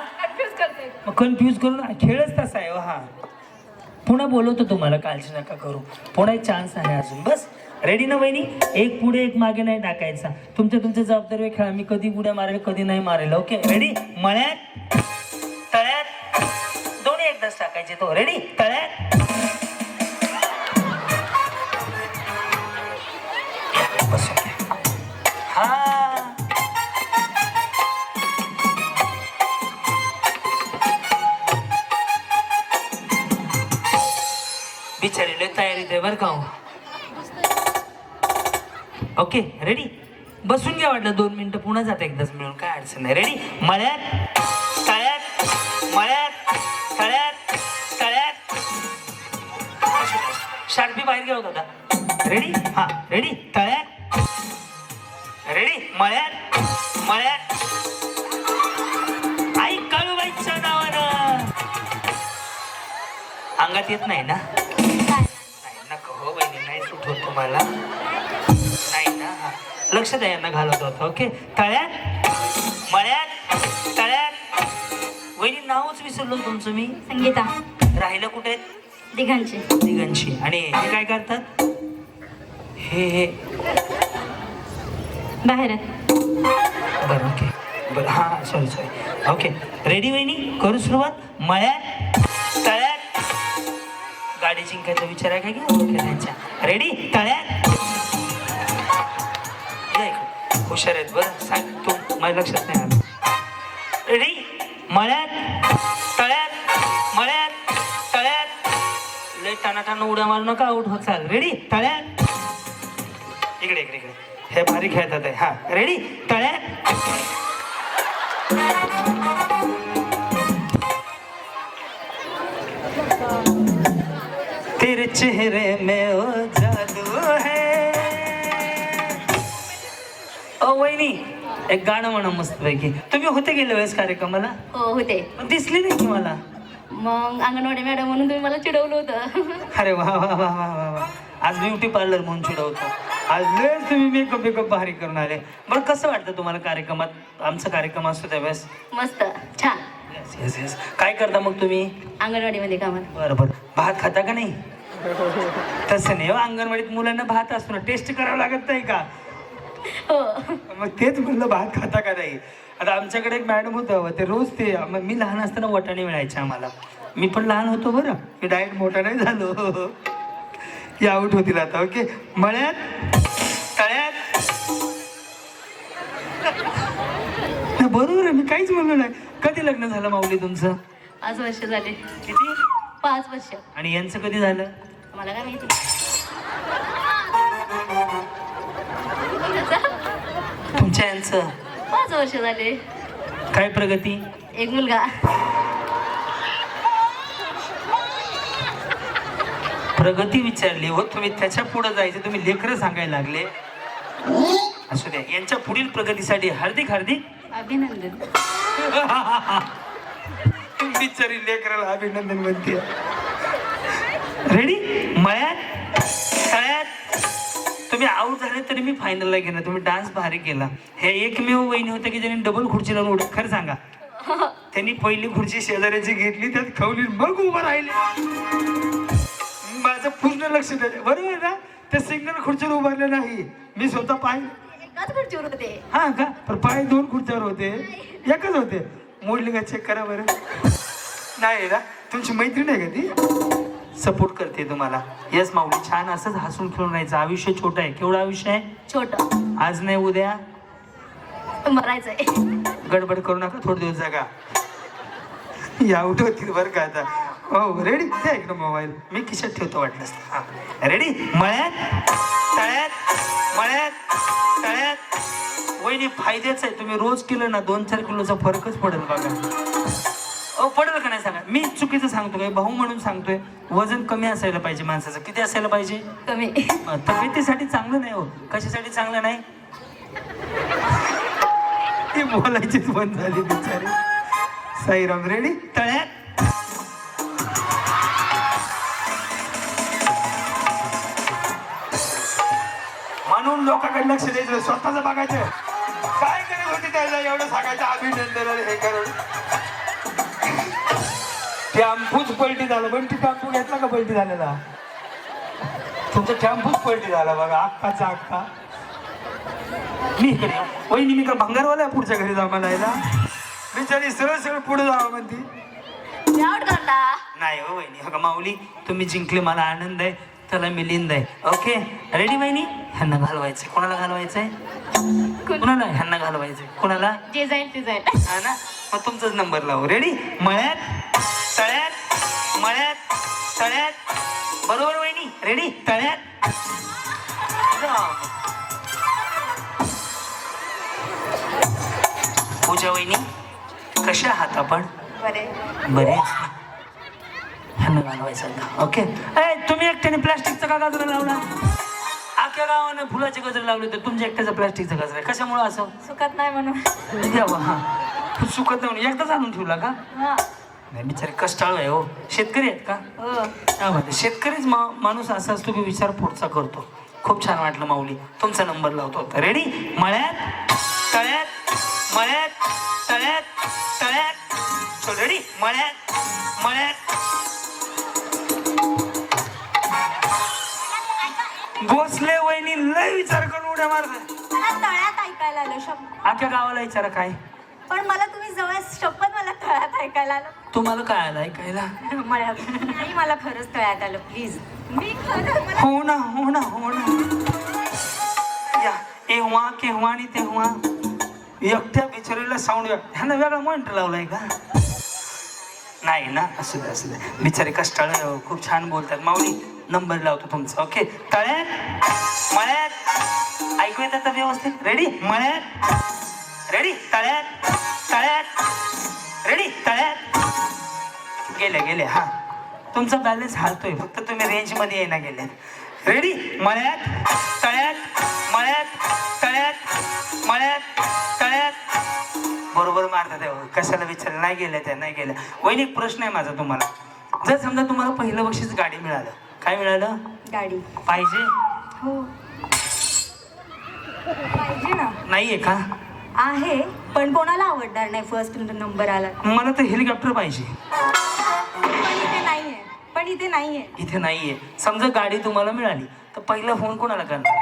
S2: कन्फ्यूज करून खेळच तसा आहे. हा पुन्हा बोलवतो तुम्हाला, काळजी नका करू. पुन्हा एक चान्स आहे अजून. बस रेडी ना वहिनी? एक पुढे एक मागे नाही टाकायचा. तुमच्या जबाबदारी खेळा. मी कधी उड्या मारेल कधी नाही मारेल. Okay ready? मळ्यात तळ्यात दोन्ही एकदाच टाकायचे. तो रेडी? तळ्यात हा बिचारीले तयारी दे बरं का. Okay ready? बसून घ्या. वाटलं 2 मिनिटं पुन्हा जाते एकदाच मिळून, काय अडचण नाही. रेडी? मळ्यात तळ्यात, मळ्यात तळ्यात, तळ्यात. शार्पी बाहेर घ्या होता. रेडी? हा रेडी? तळ्यात. रेडी? मळ्यात, मळ्यात. आई काळूबाईच्या नावानं. अंगात येत नाही ना? नाही नको हो बहिणी, नाही सुट होत तुम्हाला. नाही ना?
S7: लक्ष द्या यांना घालत होतं. ओके, तळ्यात मळ्यात तळ्यात. वहिनी नावच विसरलो तुमचं मी.
S3: संगीता
S7: राहिलं कुठे आहेत?
S3: दिघांची.
S7: दिगंशी. आणि हे काय करतात? हे
S3: बाहेर आहेत.
S7: बरं ओके बरं हां सॉरी ओके. रेडी वहिनी, करू सुरुवात. मळ्यात तळ्यात. गाडी जिंकायचा विचार आहे का की ओळख त्यांच्या. रेडी, तळ्यात. या इकडे. हुशार आहेत बरं. सांग तू, माझ्या लक्षात नाही आलं. रेडी, मळ्यात तळ्यात मळ्यात तळ्यात. लय टाना उड्या मारू नका, आउट होत चाल. रेडी, तळ्यात. इकडे इकडे इकडे. हे भारी खेळतात आहे. हा रेडी, तळ्यात. तेरे चेहरे में ओ जादू है. ओ वहिनी, एक गाणं म्हणा मस्त पैकी. तुम्ही होते गेल्या वेळेस कार्यक्रमाला?
S3: हो होते.
S7: पण दिसली नाही की मला.
S3: मग अंगणवाडी मॅडम म्हणून तुम्ही मला चिडवलं होतं.
S7: अरे वा वा वा वा वा वा. आज ब्युटी पार्लर म्हणून चिडवतो. आज लयच तुम्ही मेकअप भारी करून आले. बरं कसं वाटतं तुम्हाला कार्यक्रमात? आमचा कार्यक्रम असतो त्यावेळेस
S3: मस्त छान.
S7: Yes yes yes. काय करता मग तुम्ही?
S3: अंगणवाडीमध्ये कामात.
S7: बरं बरं. भात खाता का नाही? तसं नाही हो, अंगणवाडीत मुलांना भात असतो ना, टेस्ट करावं लागत नाही का?
S3: हो.
S7: मग तेच म्हणलं भात खाता का नाही. आता आमच्याकडे एक मॅडम होतं, ते रोज ते मी लहान असताना वाटाणे मिळायचे आम्हाला. मी पण लहान होतो बरं, मी डायरेक्ट मोठा नाही झालो. ही आऊट होतील आता. ओके, मळ्यात तळ्यात. बरोबर आहे, मी काहीच म्हणलो नाही. कधी लग्न झालं माऊली तुमचं?
S3: 5 वर्ष झाले.
S7: किती?
S3: 5 वर्ष.
S7: आणि यांचं कधी झालं?
S3: मला काय माहिती.
S7: तुमच्या यांचं
S3: 5 वर्ष झाले.
S7: काय प्रगती?
S3: एक मुलगा.
S7: प्रगती विचारली हो तुम्ही, त्याच्या पुढे जायचं तुम्ही लेकरं सांगायला लागले. असू द्या, यांच्या पुढील प्रगतीसाठी हार्दिक हार्दिक
S3: अभिनंदन.
S7: बिचारी लेकराला अभिनंदन म्हणते. रेडी, मळ्यात तळ्यात. तुम्ही आऊट झाले तरी मी फायनलला घेणार. तुम्ही डान्स भारी केला. हे एकमेव वहिनी होतं की ज्यांनी डबल खुर्ची लावून उडत. खरं सांगा, त्यांनी पहिली खुर्ची शेजाऱ्याची घेतली, त्यात खवली, मग उभं राहिले. माझं पूर्ण लक्ष द्यायचं. बरोबर ना, ते सिंगल खुर्चीवर उभारले नाही. मी स्वतः पाय
S3: एकाच खुर्चीवर होते.
S7: हा का, पण पाय 2 खुर्च्यावर होते, एकच होते. मोडली का चेक करा बरं. नाही ना, तुमची मैत्रीण आहे का ती? सपोर्ट करते तुम्हाला. येस माऊली, छान असंच हसून खेळून राहायचं. आयुष्य छोटं आहे. केवढं आयुष्य आहे?
S3: छोट.
S7: आज नाही उद्या
S3: मरायचंय.
S7: गडबड करू नका, थोडे दिवस जागा. या उठ होतील बरं का आता. हो रेडी, द्या इकडं मोबाईल, मी खिशात ठेवतो वाटलंच. हां रेडी, मळ्यात तळ्यात मळ्यात तळ्यात. वहिनी फायद्याच आहे, तुम्ही रोज केलं ना 2-4 किलोचा फरकच पडेल बघा. पडेल का नाही सांगा. मी चुकीचं सांगतोय, भाऊ म्हणून सांगतोय. वजन कमी असायला पाहिजे माणसाचं. किती असायला पाहिजे?
S3: कमी.
S7: तब्येतीसाठी चांगलं नाही हो. कशासाठी चांगलं नाही? ती बोलायचीच बंद झाली बिचारी. साईराम. रेडी, तळ्यात म्हणून लोकांकडे लक्ष द्यायचं, स्वतःच बघायचं.
S6: काय करत होती त्याला एवढं सांगायचं अभिनंदन हे करून.
S7: टॅम्पूच पलटी झालं. पण ती टॅम्पू घेतला का पलटी झालेला? तुमचा टॅम्पूच पलटी झाला बघा, अख्खाचा अख्खा. मी इकडे वहिनी, मी का भंगारवाला पुढच्या घरी जा मला यायला. बिचारी सरळ सरळ पुढे जावं म्हणती.
S3: आउट काढला.
S7: नाही हो वहिनी. का माऊली, तुम्ही जिंकले, मला आनंद आहे. त्याला मिलिंद आहे. ओके रेडी वहिनी. ह्यांना घालवायचंय. कोणाला घालवायचंय? कोणाला? ह्यांना घालवायचंय. कोणाला?
S3: जे जाईल ते जाईल.
S7: हा ना, मग तुमचाच नंबर लावू. रेडी, मळ्यात तळ्यात मळ्यात तळ्यात. बरोबर वहिनी? रेडी, तळ्यात. पूजा वहिनी, कशा आहात आपण? बरेच. ह्यांना घालवायचं का? ओके. तुम्ही एकट्याने प्लास्टिकचा का गजरा लावला? अख्ख्या गावाने फुलाचे गजरे लावले, तर तुमच्या एकट्याचा प्लास्टिकचा गजरा आहे. कशामुळे असं?
S3: सुकत नाही म्हणून.
S7: द्यावा. हा, सुकत नाही एकदाच आणून ठेवला का? नाही बिचारी कष्टाळू आहे हो. शेतकरी आहेत का?
S3: हो.
S7: काय म्हणते, शेतकरीच माणूस असा असतो की विचार पुढचा करतो. खूप छान वाटलं माऊली. तुमचा नंबर लावतो आता. रेडी? मळ्यात तळ्यात मळ्यात तळ्यात तळ्यात. चल रेडी? मळ्यात मळ्यात. भोसले वहिनी लय विचार करून उड्या मारतात.
S3: मला तळ्यात ऐकायला आलं शब्द.
S7: अख्ख्या गावाला विचारा काय.
S3: पण मला तुम्ही जवळ शपथ मला तळ्यात ऐकायला आलं.
S7: तुम्हाला काय आलं ऐकायला?
S3: मळ्यात नाही, मला खरंच तळ्यात आलं. प्लीज मी खरं मला
S7: हो ना हो ना हो ना. या एव्हा केव्हा आणि तेव्हा एकट्या बिचारीला साऊंड ह्यानं वेगळा मॉनिटर लावलाय का? नाही ना. असू दे असू दे. बिचारे कष्टाळ खूप छान बोलतात. माऊली नंबर लावतो तुमचा. ओके. तळ्यात मळ्यात. ऐकू येतात तर व्यवस्थित? रेडी? मळ्यात रेडी तळ्यात तळ्यात रेडी तळ्यात. गेले गेले. हा तुमचा बॅलन्स हालतोय, फक्त तुम्ही रेंज मध्ये येईना गेले. रेडी? मळ्यात तळ्यात मळ्यात तळ्यात मळ्यात तळ्यात. बरोबर मारतात तेव्हा. कशाला विचारलं? नाही गेल्या त्या नाही गेल्या. वहिनी प्रश्न आहे माझा तुम्हाला. जर समजा तुम्हाला पहिलं बक्षीस गाडी मिळालं, काय मिळालं?
S3: गाडी
S7: पाहिजे?
S3: हो पाहिजे ना.
S7: नाहीये का?
S3: आहे पण कोणाला आवडणार नाही फर्स्ट नंबर आला.
S7: मला तर हेलिकॉप्टर पाहिजे.
S3: पण इथे नाहीये. पण इथे नाहीये.
S7: इथे नाहीये. समजा गाडी तुम्हाला मिळाली तर पहिला फोन कोणाला करणार?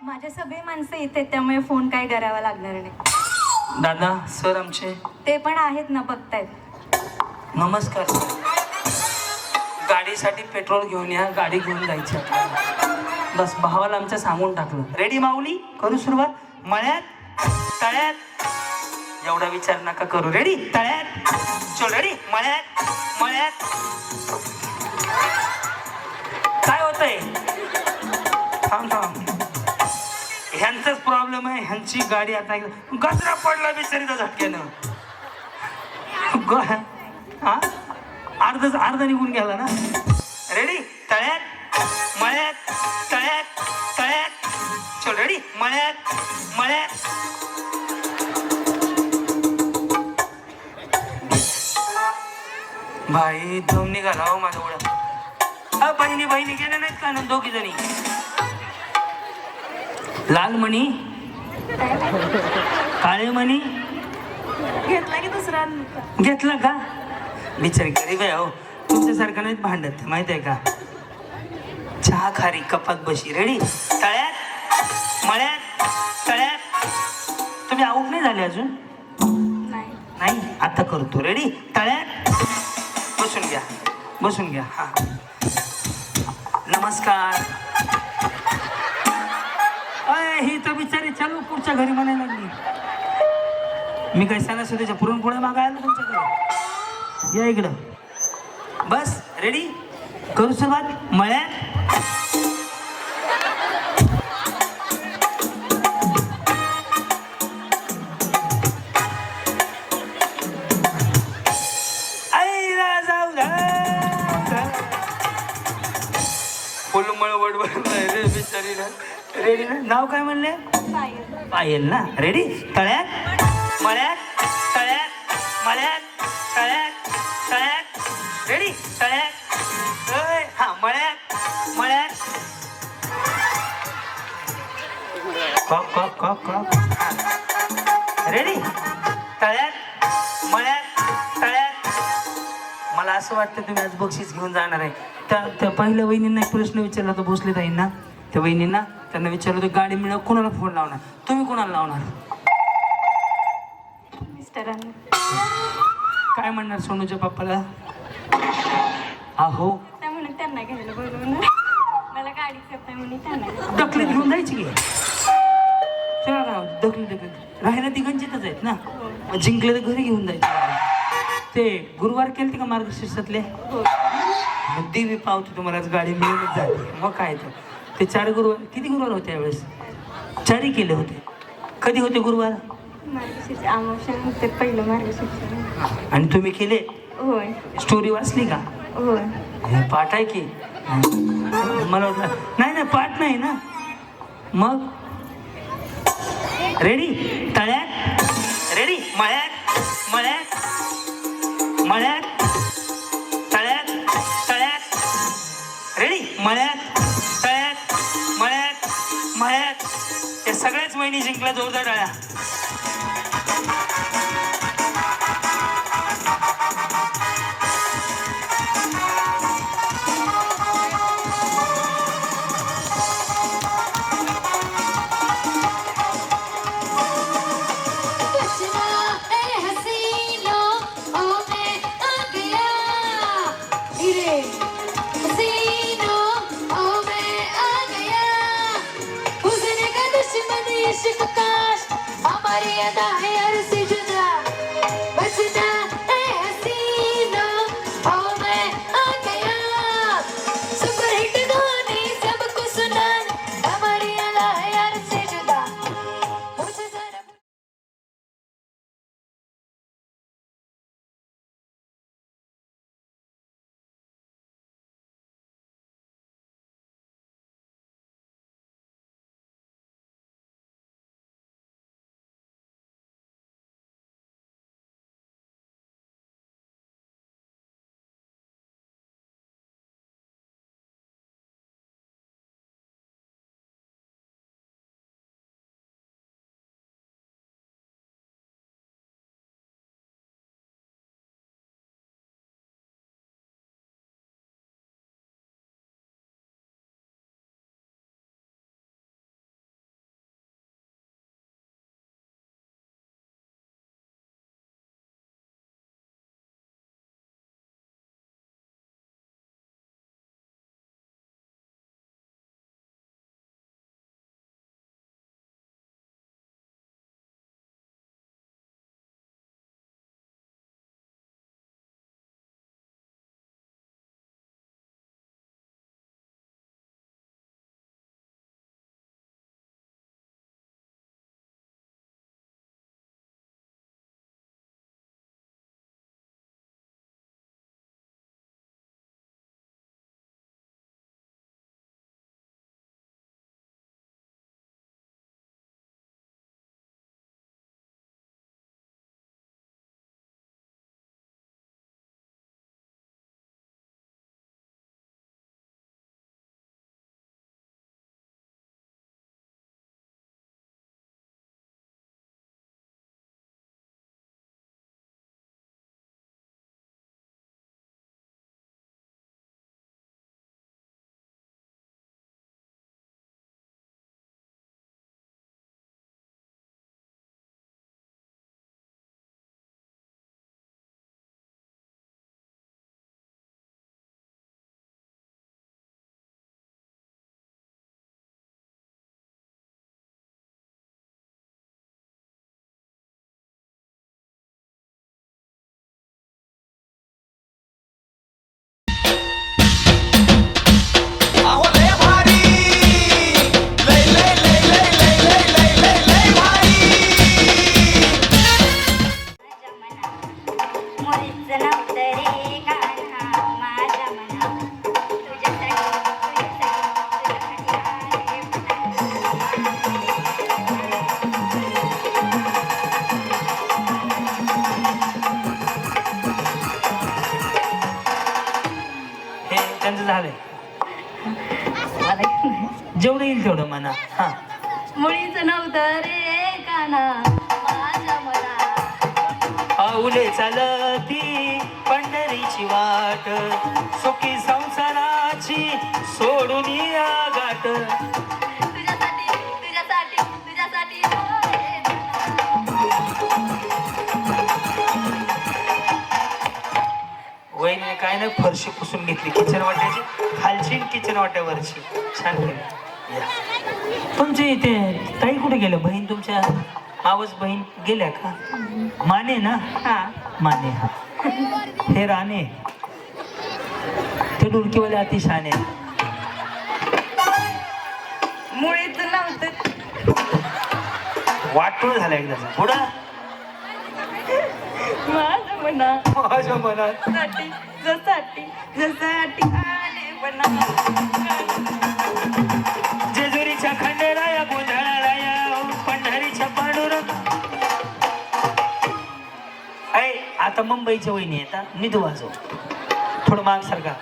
S3: माझे सगळे माणसं इथे, त्यामुळे फोन काय करावा लागणार नाही.
S7: दादा सर आमचे
S3: ते पण आहेत ना, बघतायत.
S7: नमस्कार सर. गाडीसाठी पेट्रोल घेऊन या, गाडी घेऊन जायची आपल्याला. बस भावाला आमच्या सांगून टाकलं. रेडी माऊली? करू सुरुवात? मळ्यात तळ्यात. एवढा विचार नका करू. रेडी? तळ्यात. चल रेडी? मळ्यात मळ्यात. काय होतंय? थांब थांब. ह्यांचाच प्रॉब्लेम आहे. ह्यांची गाडी आता गजरा पडला बिचारीचा झटक्यानं. हा अर्ध निघून गेला ना. रेडी? तळ्यात मळ्यात तळ्यात तळ्यात. चल रेडी? मळ्यात मळ्यात. भाई दम निघाला हो माझा उडा. बहिणी बहिणी गेल्या नाहीत का ना दोघी जणी? लाल मणी काळे मणी
S3: घेतला की दुसरा
S7: घेतला का? बिचारी गरीब आहे हो. तुमच्यासारखं नाहीत भांडत, माहित आहे का? चहा खारी कपात बशी. रेडी? तळ्यात मळ्यात तळ्यात. तुम्ही आऊट नाही झाले अजून?
S3: नाही.
S7: नाही आता करतो. रेडी? तळ्यात. बसून घ्या बसून घ्या. हा नमस्कार. ही तर बिचारी चालू पुढच्या घरी म्हणायला लागली. मी काय सणासुदीच्या पुरणपोळ्या मागायला तुमच्याकडे? या इकडं. बस रेडी? करू सुरुवात? मळ्यात रेडी ना? नाव काय म्हणले? पायल ना. रेडी? तळ्यात मळ्यात तळ्यात मळ्यात तळ्यात तळ्यात. रेडी? तळ्यात. हा मळ्यात मळ्यात. कॉक कॉक कॉक कॉक. रेडी? तळ्यात मळ्यात तळ्यात. मला असं वाटतं तुम्ही आज बक्षीस घेऊन जाणार आहे. त्या पहिल्या वहिनींना एक प्रश्न विचारला होता भोसले ताईंना. त्या वहिनींना त्यांना विचारलं होतं गाडी मिळव कोणाला फोन लावणार? तुम्ही कोणाला लावणार?
S3: मिस्टरांना.
S7: काय म्हणणार सोनूच्या पप्पाला? अहो
S3: म्हणून त्यांना घ्यायला बोलवून मला गाडी करताय म्हणून त्यांना
S7: दखलीत घेऊन जायची की? चला राव दखलीत राहायला ती गंजितच आहेत ना. मग जिंकले तर घरी घेऊन जायचं. ते गुरुवार केलते का मार्गशीर्षातले? मग देवी पावते तुम्हाला गाडी मिळूनच जाते. मग काय ते 4 गुरुवार. किती गुरुवार होते यावेळेस? 4 केले होते. कधी होते गुरुवार?
S3: मार्गशीर्ष अमावस्या होते पहिलं मार्गशीर्ष.
S7: आणि तुम्ही केले?
S3: होय.
S7: स्टोरी वाचली का?
S3: होय.
S7: पाठ आहे की? मला वाटलं नाही पाठ नाही ना. मग रेडी? तळ्यात रेडी? मळ्यात मळ्यात मळ्यात तळ्यात तळ्यात. रेडी? मळ्यात तळ्यात वहिनी जिंकला, जोरदार टाळ्या.
S8: हमारी अदा है अरसे जुदा बचना है हसीना ओ मैं आ गया सुपर हिट गाने सबको सुना हमारी अदा है अरसे जुदा मुझे जरा
S1: अहो लय भारी, लय लय लय लय लय लय लय लय लय भारी.
S3: मुळीच नव्हतं रे कान्हा माझ्या मना
S7: हे त्यांचं झालंय. जेवढं येईल तेवढं म्हणा. हा,
S3: मुळीच नव्हतं रे कान्हा माझ्या मना
S7: पाऊले चालती पंढरीची वाट, सुखी संसाराची सोडून या गाठ.
S3: तुझ्यासाठी तुझ्यासाठी तुझ्यासाठी
S7: वहिनी काय नाही, फरशी पुसून घेतली किचन वाट्याची, खालची किचन वाट्यावरची. छान केली. या. तुमचे इथे ताई कुठे गेलं? बहीण तुमच्या मावस बहीण गेल्या का? माने ना?
S3: हा
S7: माने. हा, हे राणे, ते डुरकीवाले अति शाने.
S3: मुळीच नव्हतं
S7: वाटूळ झाला एकदा. पुढं
S3: माझ्या मना
S7: माझ्या मनात
S3: साठी जसाठी जसाठी आले बना
S7: जेजुरीच्या खंडेराया, गोंधळाराया, पंढरीच्या पांडुरंग. ऐ आता मुंबईच्या वहिनी येतात, निधू वाजव थोडं माग सारखा.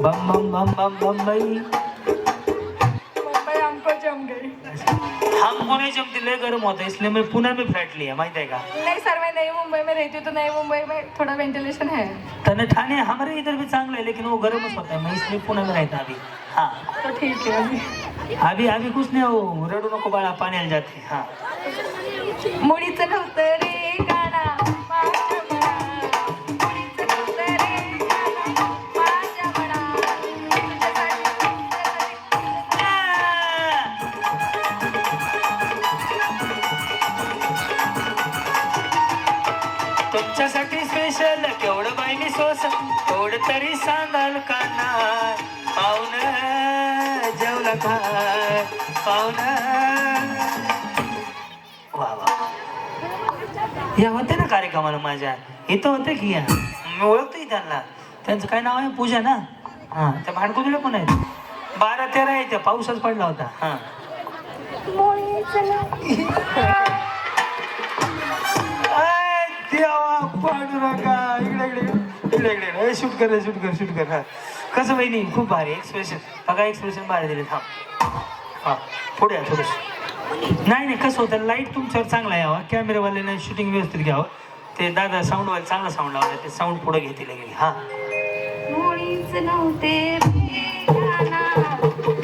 S7: बम बम बम बम बम्बई
S5: मुंबई हमको जम गई.
S7: हमको नहीं जमती, ले गर्म होता है, इसलिए मैं पुणे में फ्लैट लिया, माहित है का?
S5: नहीं सर, मैं नई मुंबई में रहती हूँ, तो नई मुंबई में थोड़ा वेंटिलेशन है.
S7: तने ठाणे हमारे इधर भी चांगला है, लेकिन वो गर्मच होता है, मैं इसलिए पुणे में रहता अभी. हाँ
S5: तो ठीक है.
S7: अभी अभी कुछ नहीं, हो रडू नको बाळा, पाण्याला जाते. हाँ
S5: मुळीचं नव्हतं रे गाणं माझ्या मनात. मुळीचं नव्हतं रे गाणं माझ्या मनात.
S7: तुमच्यासाठी स्पेशल केवढं बाई मी सोस, थोडं तरी सांगाल का नाही? पाहुण जेवला काय पाहुण? वा वा, या होते ना कार्यक्रमाला माझ्या इथं होते की या, मी ओळखतोय त्यांना. त्यांचं काय नाव आहे? पूजा ना. हा, त्या भांडकुदुला पण आहेत. 12-13 आहे, त्या पाऊसच पडला होता. हा देवा पाडू नका. इकडे इकडे इकडे इकडे शूट कर, शूट कर, शूट कर. हा कसं बहिणी, खूप भारी एक्सप्रेशन बघा, एक्सप्रेशन भारी दिले. थांब, हा पुढे या थोडंसं. नाही नाही, कसं होतं, लाईट तुमच्यावर चांगला यावा, कॅमेरावाल्याने शूटिंग व्यवस्थित घ्यावं. ते दादा साऊंडवाले चांगला साऊंड लावला, ते साऊंड पुढे घेतील लगेच. हा
S8: मुळीच नव्हते रे गाणं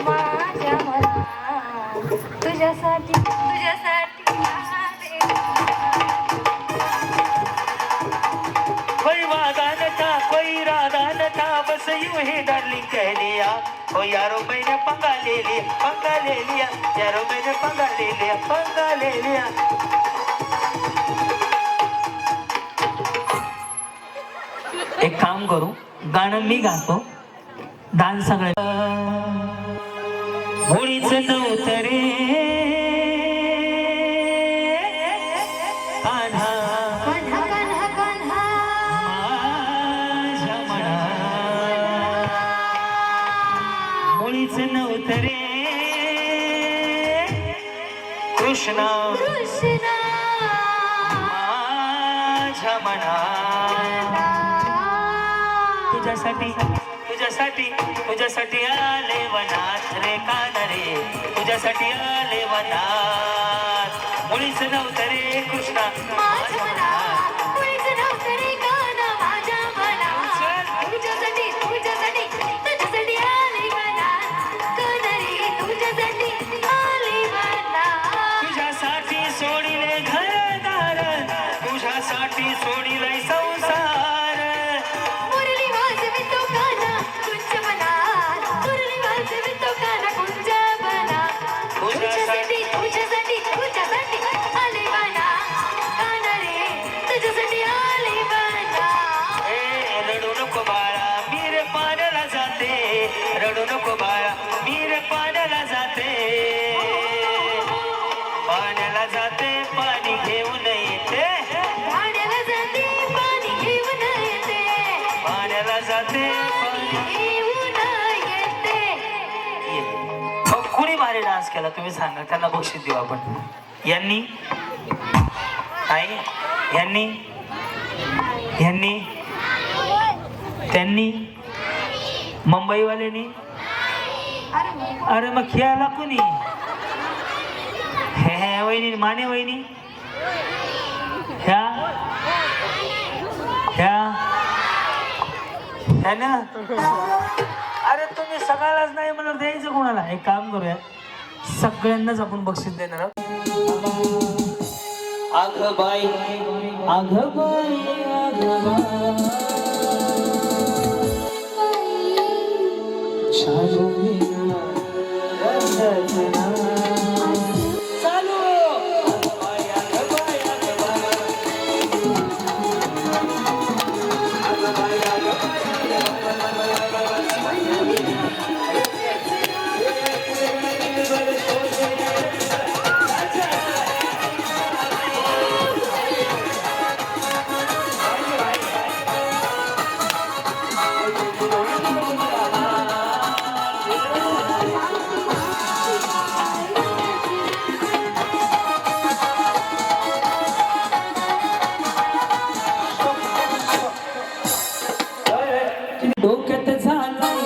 S8: माझ्या मनात. तुझ्यासाठी तुझ्यासाठी आले.
S7: कोई वादा न था, कोई इरादा न था, बस यूं ही डार्लिंग कह लिया. ओ यारो मैंने पंगा ले लिया, पंगा ले लिया, यारो मैंने पंगा ले लिया, पंगा ले लिया. एक काम करू, गाणं मी गातो, डान्स सगळं. मुळीच नव्हतं रे कान्हा
S8: कान्हा कान्हा कान्हा
S7: माझ्या मनात. मुळीच नव्हतं रे कृष्णा
S8: कृष्णा
S7: माझ्या मनात. तुझ्यासाठी तुझ्यासाठी तुझ्यासाठी आले वनात रे कान रे, तुझ्यासाठी आले वनात. मुळीच नव्हतं रे कृष्णा
S8: माझ्या मनात. मुळीच नव्हतं रे गाणं माझ्या मनात. तुझ्यासाठी तुझ्यासाठी तुझ्यासाठी आली मनात. कणरी तुझ्यासाठी आली मनात.
S7: तुझ्यासाठी सोडिले घरदार, तुझ्यासाठी सोडिले संसार.
S8: मुरली वाजवितो काना कुंज मनात. मुरली वाजवितो काना कुंज मनात. तुझ्यासाठी तुझ्यासाठी तुझ्यासाठी आली मनात. काना रे तुझ्यासाठी आली मनात.
S7: ए रडू नको बाळा, मी रे पाण्याला जाते. रडू नको बाळा, मी रे पाण्याला जाते. पाण्याला जाते, पाणी घेऊन येते.
S8: पाण्याला जाते पाणी घेऊन येते.
S7: पाण्याला जाते,
S8: पाणी घेऊन येते.
S7: मग कुणी भारी डान्स केला तुम्ही सांगा, त्यांना बक्षीस देऊ आपण. यांनी आई, यांनी यांनी त्यांनी मुंबईवाल्यांनी. अरे मग खेळायला कुणी? हे हे वहिनी, माने वहिनी, ह्या ह्या ह्या ना. अरे तुम्ही सगळ्यालाच नाही मला द्यायचं कोणाला? एक काम करूया, सगळ्यांनाच आपण बक्षीस देणार आहोत. आग बाई आग बाई आग बाई चालू. आग बाई आग बाई आग बाई आग बाई आग डोक्यात झालाय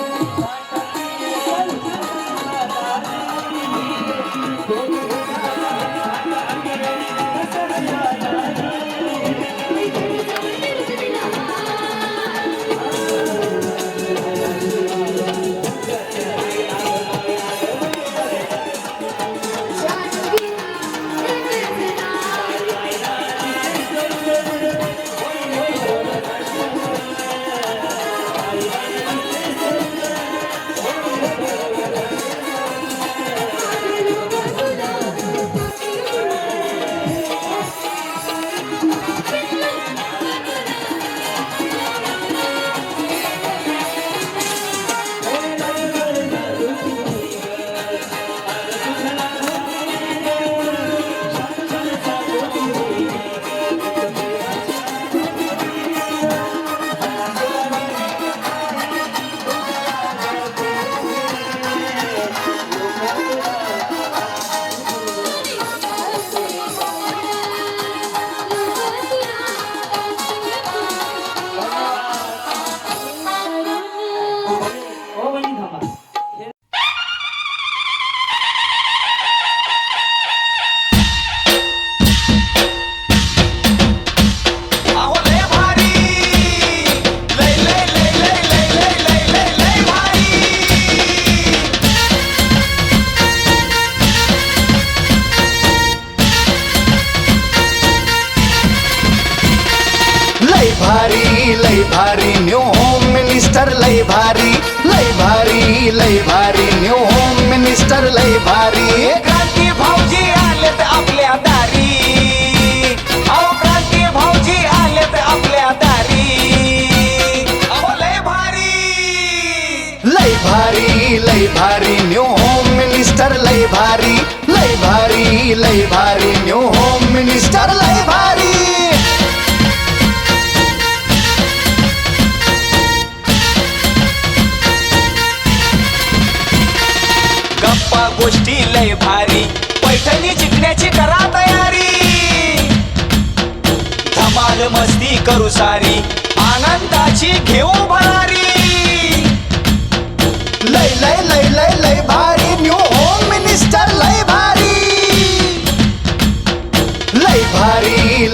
S1: मिनिस्टर लय भारी लय भारी लय भारी न्यू होम मिनिस्टर लय भारी क्रांती भाऊजी आलेत आपल्या दारी अहो क्रांती भाऊजी आलेत आपल्या दारी अहो लय भारी न्यू होम मिनिस्टर लय भारी लय भारी लय भारी न्यू होम मिनिस्टर लय भारी गप्पा गोष्टी लय भारी पैठणी जिंकण्याची करा तयारी धमाल मस्ती करू सारी आनंदाची घेऊ भरारी लय लय लय लय लय भारी न्यू होम मिनिस्टर लय भारी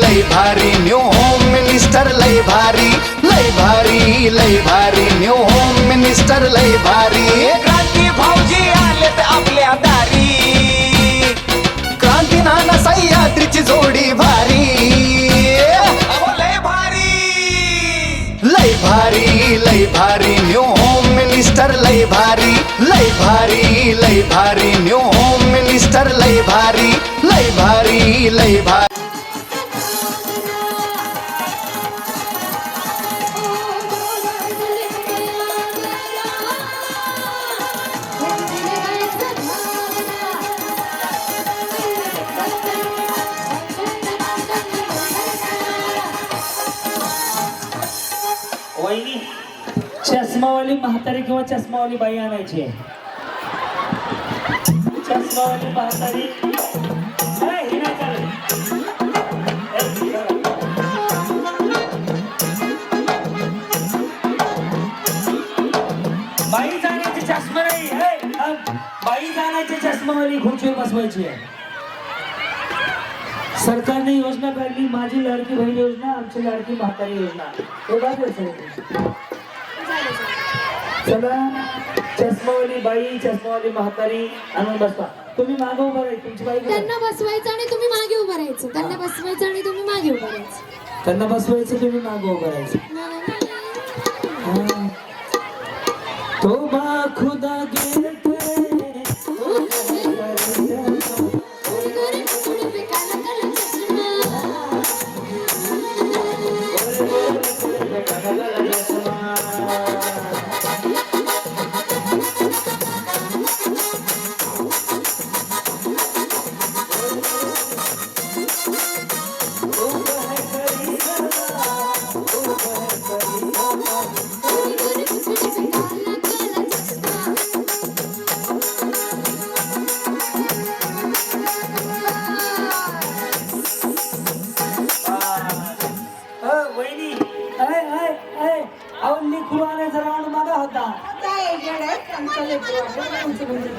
S1: लय भारी न्यू होम मिनिस्टर लय भारी लय भारी न्यू होम मिनिस्टर लय भारी क्रांती भाऊजी आलेत आपल्या दारी क्रांती नाना सह्याद्रीची जोडी भारी अहो लय भारी न्यू होम मिनिस्टर लय भारी लय भारी न्यू होम मिनिस्टर लय भारी लय भारी
S2: वहिनी चष्मावाली म्हातारी किंवा चष्मावाली बाई आणायची आहे. चष्मावाली म्हातारी हे नाही चालेल. बाई जाण्याची चष्मा नाही बाई जाण्याची चष्मावाली खुर्चीवर बसवायची आहे. सरकारने योजना काढली माझी लाडकी बहीण योजना आमची लाडकी म्हातारी योजना हे बघायचं. चला चष्मावाली बाई चष्मावाली म्हातारी आणून बसवा. तुम्ही मागे उभं राहायचं तुमची बाई
S8: त्यांना बसवायचं आणि तुम्ही मागे उभं राहायचं. त्यांना बसवायचं आणि तुम्ही मागे उभं राहायचं.
S2: त्यांना बसवायचं तुम्ही मागे उभं राहायचं. तो बा खुदा गिरते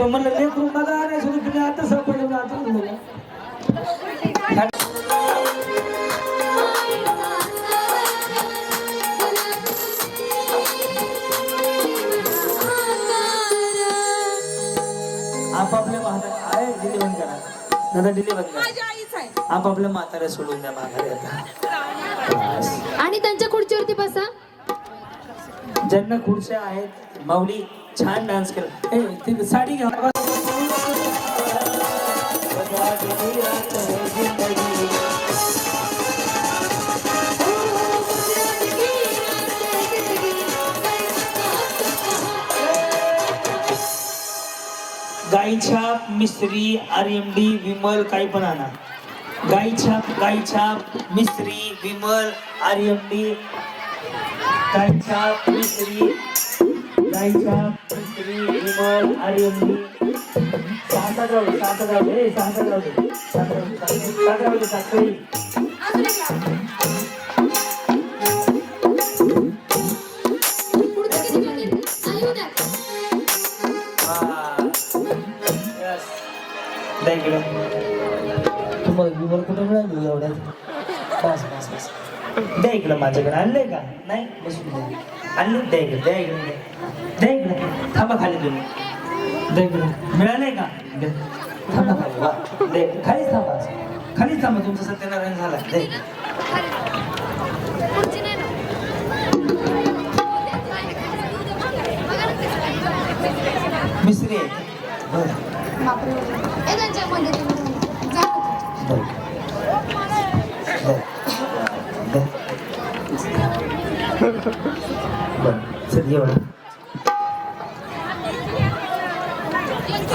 S2: म्हणलं लेकरू बघा नाही सुरू तुम्ही आता सापडलं आता आपापल्या म्हाताऱ्या दिली बंद करा दादा दिली बंद करा आपापल्या म्हाताऱ्या सोडून द्या माघारी आता
S8: आणि त्यांच्या खुर्चीवरती बसा.
S2: ज्यांना खुर्च्या आहेत माऊली छान डान्स केला साडी घ्या. गाईछाप मिस्त्री RMD विमल काही पण आणा. गाईछाप मिस्त्री विमल RMD गाईछाप मिस्त्री विमल RMD सात तुम्हाला विमल कुठे मिळाली एवढ्यात? बस द्या इकडं माझ्याकडे आणलंय का नाही बसून द्या आणले द्या इकडे थांबा खाली तुम्ही द्या इकडे मिळालंय का थांबा खाली वा खालीच थांबा तुमचा सत्यनारायण झाला द्या मिस्त्री आहे बरं
S8: ए त्यांच्यामध्ये जा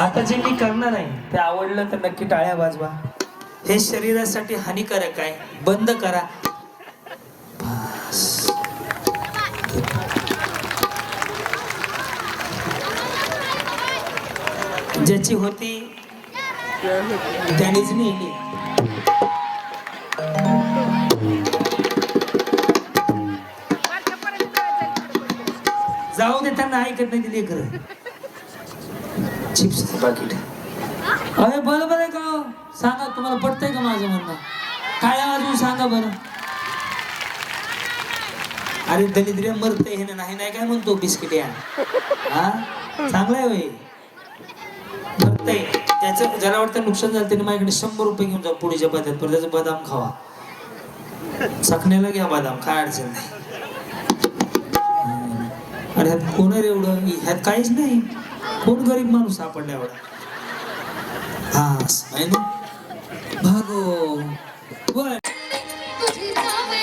S2: आता जे मी करणार आहे ते आवडलं तर नक्की टाळ्या वाजवा. हे शरीरासाठी हानिकारक आहे, बंद करा. बस. ज्याची होती त्यानेच नेली. जाऊ दे, त्यांना ऐकत नाही ते खरं. चिप्स पाकिट. अरे बरोबर आहे का? सांगा, तुम्हाला पटतंय का माझं म्हणणं? टाळ्या वाजवून सांगा बरं. अरे दरिद्र मरतंय हे नाही नाही काय म्हणतो बिस्किट या. हा चांगलाय होय, मरतंय त्याचं जरा वाटतं नुकसान झालं त्याने माझ्याकडे 100 रुपये घेऊन जा पुढच्या बद्यात, पण त्याचं बदाम खावा. चखण्याला घ्या बदाम, काय अडचण नाही. अरे ह्यात कोण आहे एवढं? ह्यात काहीच नाही. कोण गरीब माणूस सापडला एवढा? हा आहे ना, भागो बर.
S8: तुझी सावली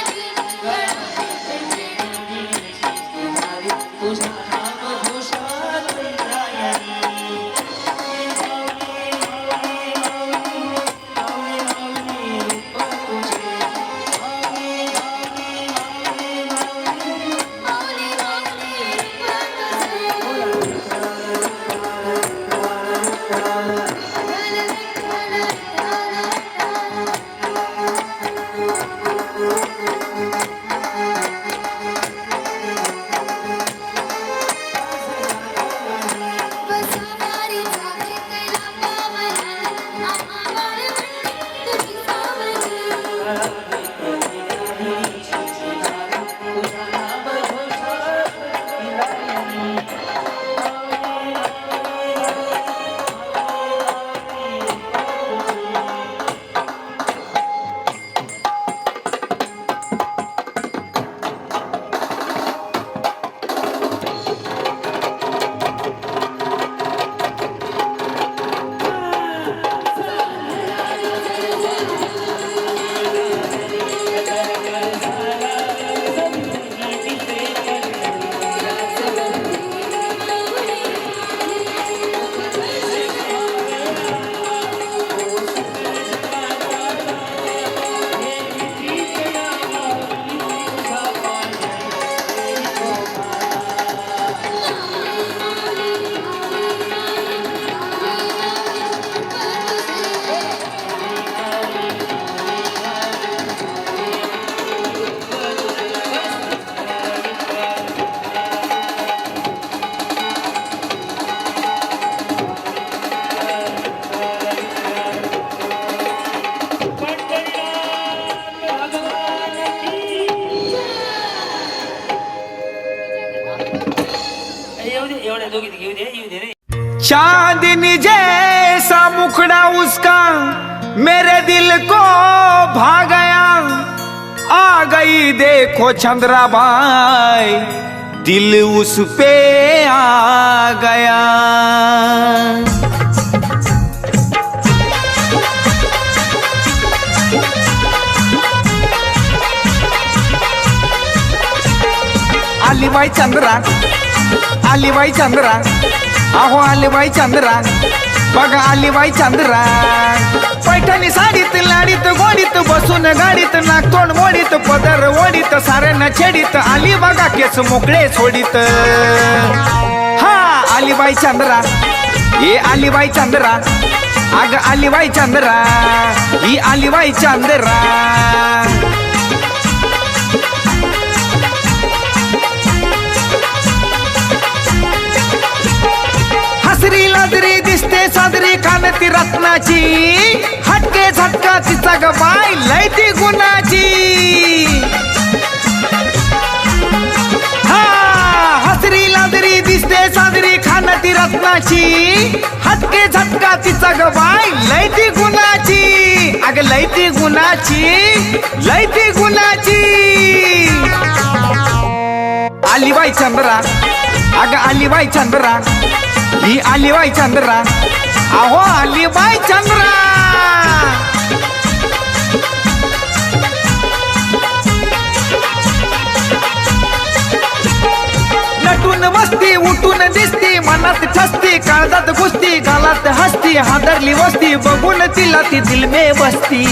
S1: चांदनी जैसा मुखड़ा उसका मेरे दिल को भा गया. आ गई देखो चंद्राबाई, दिल उस पे आ गया. आलीबाई चंद्रा, आलीबाई चंद्रा, अहो आलीबाई चंद्रा, बघा आलीबाई चंद्रा. पैठणी साडीत लाडीत गोडीत बसून गाडीत नागतोंड मोडीत पदर ओडीत साऱ्यांना छेडीत आली बघा केस मोकळे सोडीत. हा आलीबाई चंद्रा, ये आलीबाई चंद्रा, अग आलीबाई चंद्रा, ही आलीबाई चंद्रा. हसरी लाजरी दिसते साजरी कानती रत्नाची, हटके झटका तिचा ग बाय लय ती गुणाची. हा हसरी लाजरी दिसते साजरी खानती रत्नाची, हटके झटका तिचा ग बाय लय ती गुणाची. अग लय ती गुणाची, लय ती गुणाची. आलीबाई चंद्रा, अग आली बाई चंद्रा, ही आली बाई चंद्रा, अहो आली बाई चंद्रा. नटून बसती उठून दिसती, मनात ठसती, काळजात घुसती, गालात हसती, हादरली वस्ती बघून तिला ती दिल में बसती.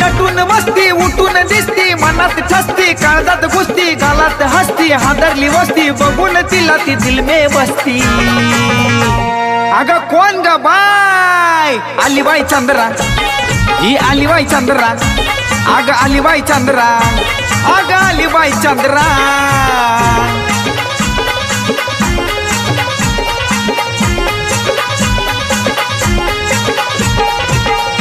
S1: नटून बसती उठून दिसती, मनात ठसती, काळजात घुसती, गालात हसती, हादरली वस्ती बघून तिला ती दिल में बसती. अगं कोण ग बाय? आली बाई चंद्रा, ही आली बाई चंद्रा, अगं आली बाई चंद्रा, अगं आली बाई चंद्रा.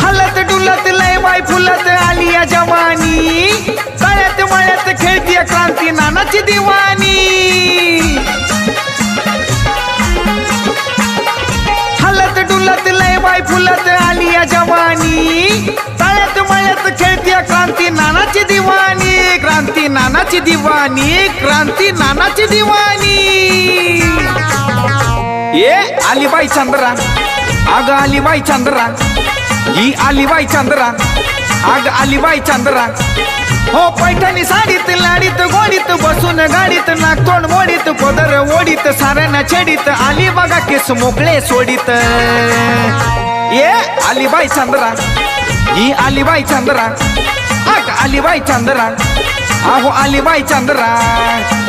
S1: हलत डुलत लय बाई फुलत आली या जवानी, तळ्यात मळ्यात खेळतीय क्रांती नानाची दिवाणी. हलत डुलत लय बाई फुलत आली या जवानी, तळ्यात मळ्यात खेळतीय क्रांती नानाची दिवाणी, क्रांती नानाची दिवाणी, क्रांती नानाची दिवाणी. ये आली बाई चंद्रा, अगं आली बाई चंद्रा, ही आली बाई चंद्रा, अगं आली बाई चंद्रा. हो पैठणी साडीत लाडीत गोडीत बसून गाडीत, नागतोंड मोडीत, पदर ओडीत, साऱ्यांना छेडीत, आली बघा केस मोकळे सोडीत. ये आली बाई चंद्रा, ही आली बाई चंद्रा, अग आली बाई चंद्रा, अहो आली बाई चंद्रा,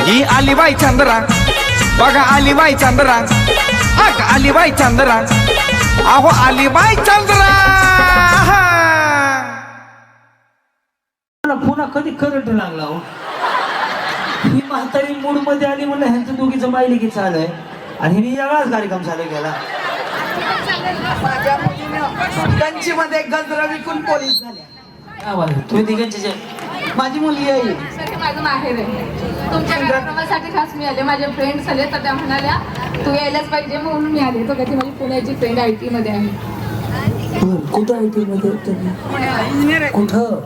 S1: ही आली बाई चंद्रा, बघा आली बाई चंद्रा, अग आली बाई चंद्रा, अहो आली बाई चंद्रा.
S2: पुन्हा कधी करंट लागला हो. ही म्हातारी मूड मध्ये आली म्हणलं ह्यांचं दोघीचं माहिली की चालू आहे आणि हिने वेगळाच कार्यक्रम चालू केला.
S5: माझ्या मुलीनं गंजीमध्ये गजरा विकून पोलीस झाल्या.
S2: तुम्ही तिघांचे
S5: माझी मुलगी आहे.
S3: हे माझं माहेर आहे. तुमच्या कार्यक्रमासाठी खास मी आले. माझे फ्रेंड्स आले तर त्या म्हणाल्या तू यायलाच पाहिजे म्हणून मी आले. तो कधी माझी पुण्याची फ्रेंड IT मध्ये आहे.
S2: कुठं IT मध्ये तुम्ही? कुठं?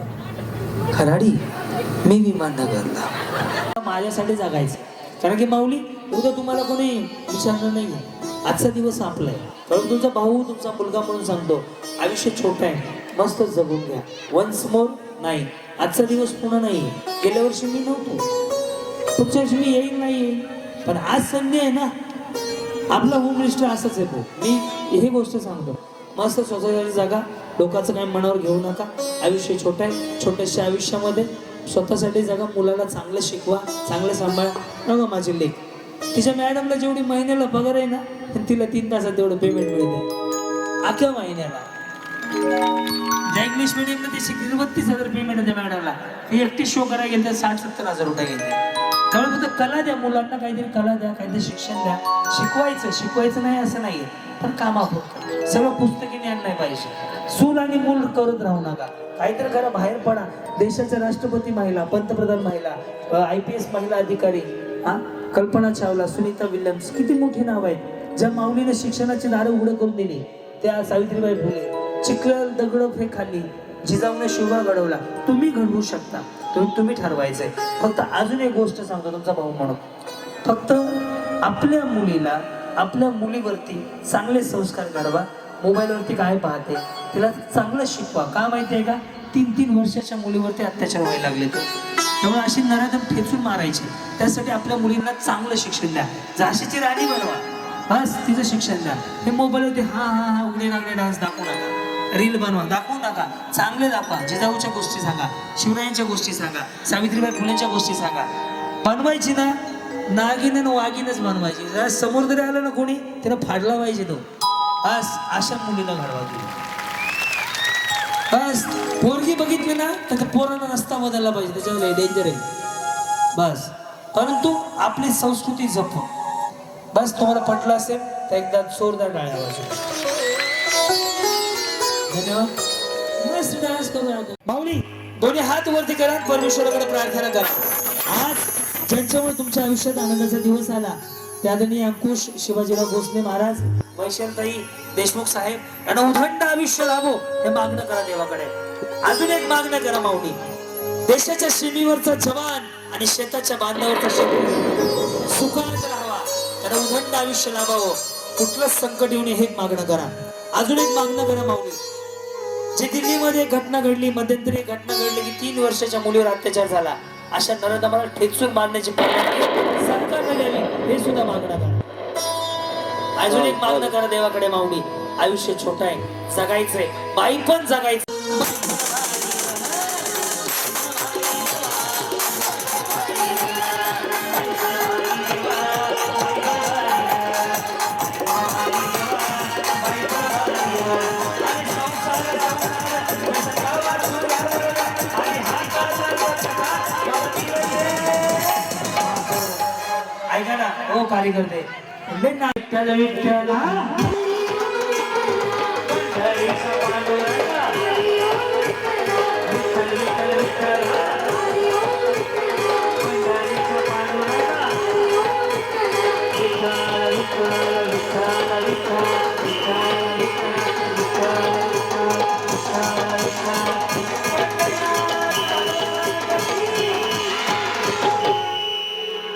S2: खराडी. मी विमाननगरला. माझ्यासाठी जगायचं, कारण की माऊली उद्या तुम्हाला कोणी विचारणार नाही. आजचा दिवस संपलाय, कारण तुमचा भाऊ तुमचा मुलगा म्हणून सांगतो आयुष्य छोटं आहे, मस्त जगून घ्या. वन्स मोर नाही, आजचा दिवस पुन्हा नाही. गेल्या वर्षी मी नव्हतो, पुढच्या वर्षी मी येईल नाही येईल, पण आज संधी आहे ना. आपला होम मिनिस्टर असंच आहे भाऊ. मी ही गोष्ट सांगतो, मस्त स्वतःसाठी जागा, लोकांचं काही मनावर घेऊ नका. आयुष्य छोटं आहे, छोट्याशा आयुष्यामध्ये स्वतःसाठी जागा, मुलाला चांगलं शिकवा, चांगलं सांभाळा. न माझी लेख, तिच्या मॅडमला जेवढी महिन्याला पगार आहे ना, तिला 3 तासात तेवढं पेमेंट मिळते अख्ख्या महिन्याला. ज्या इंग्लिश मिडियमला ती शिकली 32,000 पेमेंट आहे त्या मॅडमला. ती एकटी शो करायला गेली तर 60-70 हजार रुपये घेते. त्यामुळे फक्त कला द्या मुलांना, काहीतरी कला द्या, काहीतरी शिक्षण द्या. शिकवायचं नाही असं नाही, पण कामापुरतं. सगळं पुस्तकी ज्ञान नाही पाहिजे. सूल आणि मूल करत राहू नका, काहीतरी करा, बाहेर पडा. देशाच्या राष्ट्रपती महिला, पंतप्रधान महिला, IPS महिला अधिकारी, कल्पना चावला, सुनीता विल्यम्स, किती मोठी नाव आहेत. ज्या माऊलीने शिक्षणाची दारं उघडं करून दिली त्या सावित्रीबाई फुले. चिखल दगड फेक खाल्ली, जिजाऊने शिवबा घडवला. तुम्ही घडवू शकता, तुम्ही ठरवायचंय. फक्त अजून एक गोष्ट सांगतो तुमचा भाऊ म्हणून, फक्त आपल्या मुलीला, आपल्या मुलीवरती चांगले संस्कार घडवा. मोबाईलवरती काय पाहते तिला चांगलं शिकवा. का माहितीये का, 3-3 वर्षाच्या मुलीवरती अत्याचार व्हायला लागले. त्यामुळे अशी नराधम ठेचून मारायची. त्यासाठी आपल्या मुलींना चांगलं शिक्षण द्या. झाशीची राणी बनवा, बस तिचं शिक्षण द्या. हे मोबाईलवरती हा उघडे नागडे डान्स दाखवू नका, रील बनवा, दाखवू नका. चांगले दाखवा. जिजाऊच्या गोष्टी सांगा, शिवरायांच्या गोष्टी सांगा, सावित्रीबाई फुलेंच्या गोष्टी सांगा. बनवायची ना, नागिन आणि वागिनच बनवायची. जरा समोर जरी आलं ना कोणी, त्याला फाडला पाहिजे तो. बस अशा मुलीला घडवा तुम्ही. बस पोरगी बघितली ना तर पोरांना रस्ता बदलला पाहिजे, त्याच्यावर डेंजर आहे. बस परंतु आपली संस्कृती जपू. बस तुम्हाला पटलं असेल तर एकदा जोरदार टाळ्या वाजवा. धन्यवाद. मस्त डान्स करू. माऊली दोन्ही हात वरती करा, परमेश्वराकडे प्रार्थना करा. आज ज्यांच्यामुळे तुमच्या आयुष्यात आनंदाचा दिवस आला ते आदरणीय अंकुश शिवाजीराव भोसले महाराज, वैशालताई देशमुख साहेब यांना उदंड आयुष्य लाभो हे मागणं करा देवाकडे. अजून एक मागणं करा माऊली, देशाच्या सीमेवरचा जवान आणि शेताच्या बांधावरचा शेत सुखात राहावा, त्याला उदंड आयुष्य लाभावं, कुठलंच संकट येऊ नये हे मागणं करा. अजून एक मागणं करा माऊली. जे दिल्लीमध्ये एक घटना घडली, मध्यंतरी एक घटना घडली की 3 वर्षाच्या मुलीवर अत्याचार झाला, अशा नरदमाला ठेचून मारण्याची परवानगी सरकारने द्यावी, हे सुद्धा मागणं करा. अजून एक मागणं करा देवाकडे माऊली. आयुष्य छोट आहे, जगायचंय, बाई पण जगायचं. ऐका ना हो कार्यकर्ते, विठ्ठल विठ्ठला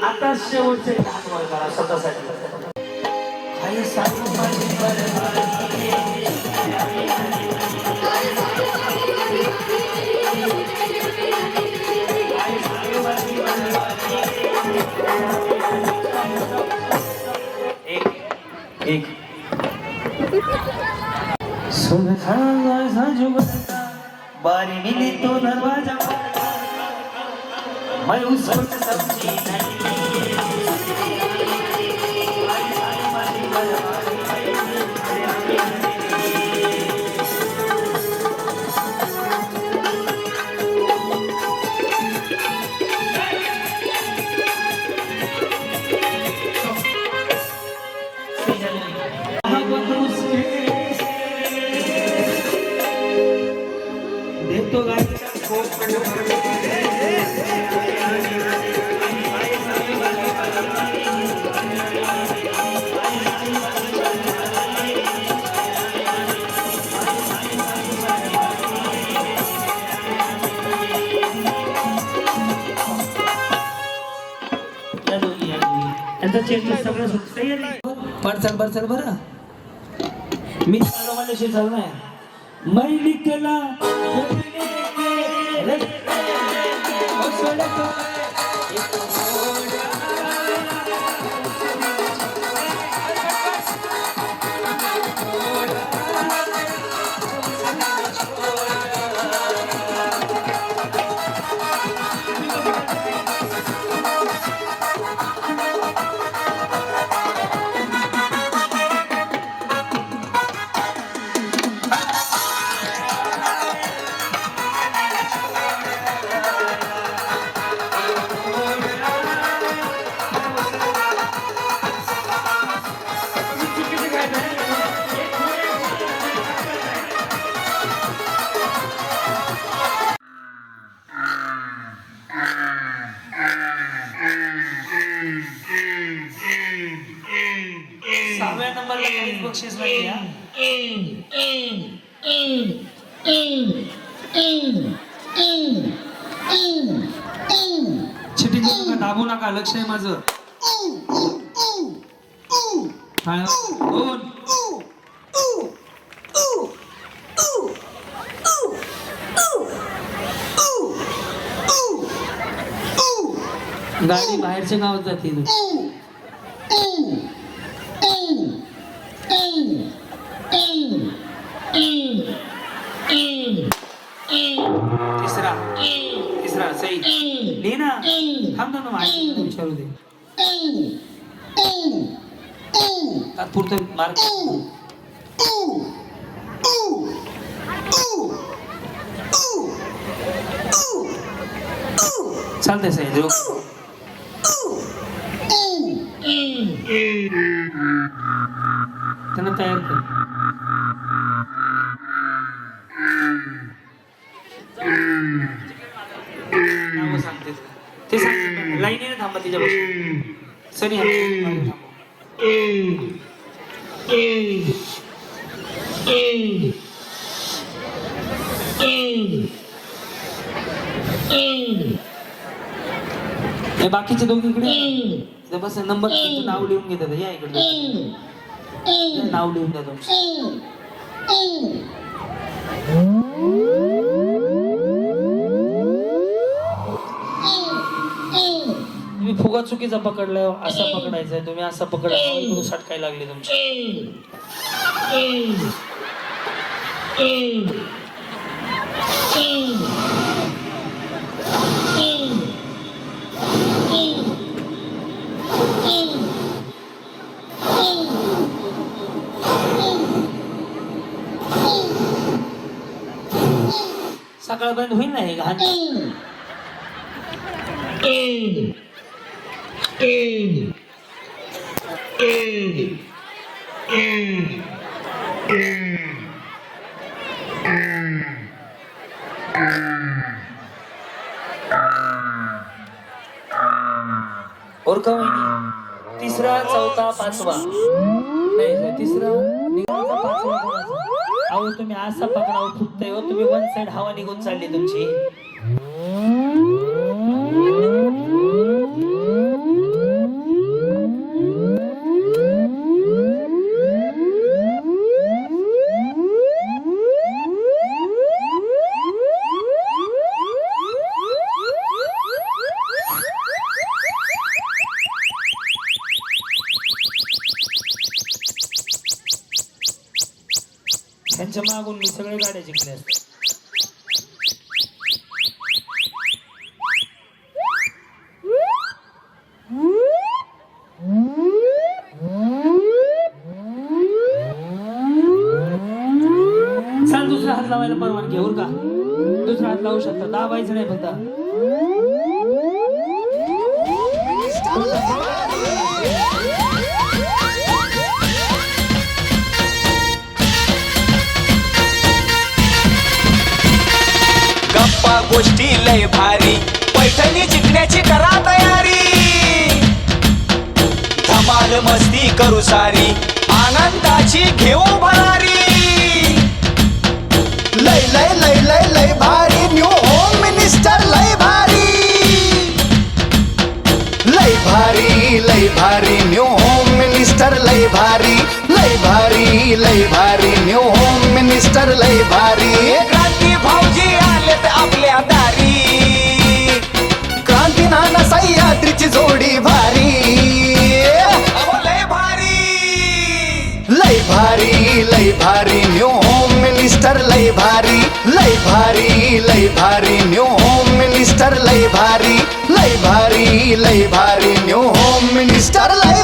S2: आता शेवटचे हात वर करा स्वतःसाठी. काही सांगू माझी बरबादी. एक बारी मिली तो दरवाजा, मैं उस वक्त समझी नहीं. देतो गायचा सगळं पडचाल पडचाल बरं. मी चालू माझ्याशी चालणार. मैं निकला सहाव्या नंबरला काहीच बक्षीस नाही. छिटी नका दाबू नका, लक्ष आहे माझं. दोन गाडी बाहेरच्या गावात जाते. तिसरा सही लिही ना. थांब ना माझ्या विचारू दे. तात्पुरतं मार्क चालतंय सही. त्यांना तयार कर. नाव सांगते ते सांगते. लाईनीने थांबा तिच्यापासून. सनी हे बाकीचे दोघे इकडे बस नंबर तुमचं नाव लिहून घेतात या इकडे या, नाव लिहून द्या तुमचं तुम्ही फुगा चुकीचा पकडलाय असा पकडायचा तुम्ही असा पकडा इकडून सटकायला लागले तुमचे सकाळपर्यंत होईल ना हे घाण ओळखा वहिनी तिसरा चौथा पाचवा नाही तिसरा निघायचा पाचवा कोणाचा अहो तुम्ही असा पकडाव फुटतंय हो तुम्ही वन साइड हवा निघून चालली तुमची त्यांच्या मागून मी सगळे गाड्या जिंकले असते चाल दुसरा हात लावायला परवानगी घेऊ का दुसरा हात लावू शकता दाबायचं नाही फक्त
S1: गप्पा गोष्टी लय भारी पैठणी जिंकण्याची करा तयारी धमाल मस्ती करू सारी आनंदाची घेऊ भरारी लय लय लय लय लय भारी न्यू होम मिनिस्टर लय भारी लय भारी न्यू होम मिनिस्टर लय भारी लय भारी न्यू होम मिनिस्टर लय भारी क्रांती भाऊजी आलेत आपल्या दारी क्रांती नाना सह्याद्रीची जोडी भारी अहो लय भारी न्यू होम मिनिस्टर लय भारी न्यू होम मिनिस्टर लय भारी न्यू होम मिनिस्टर लय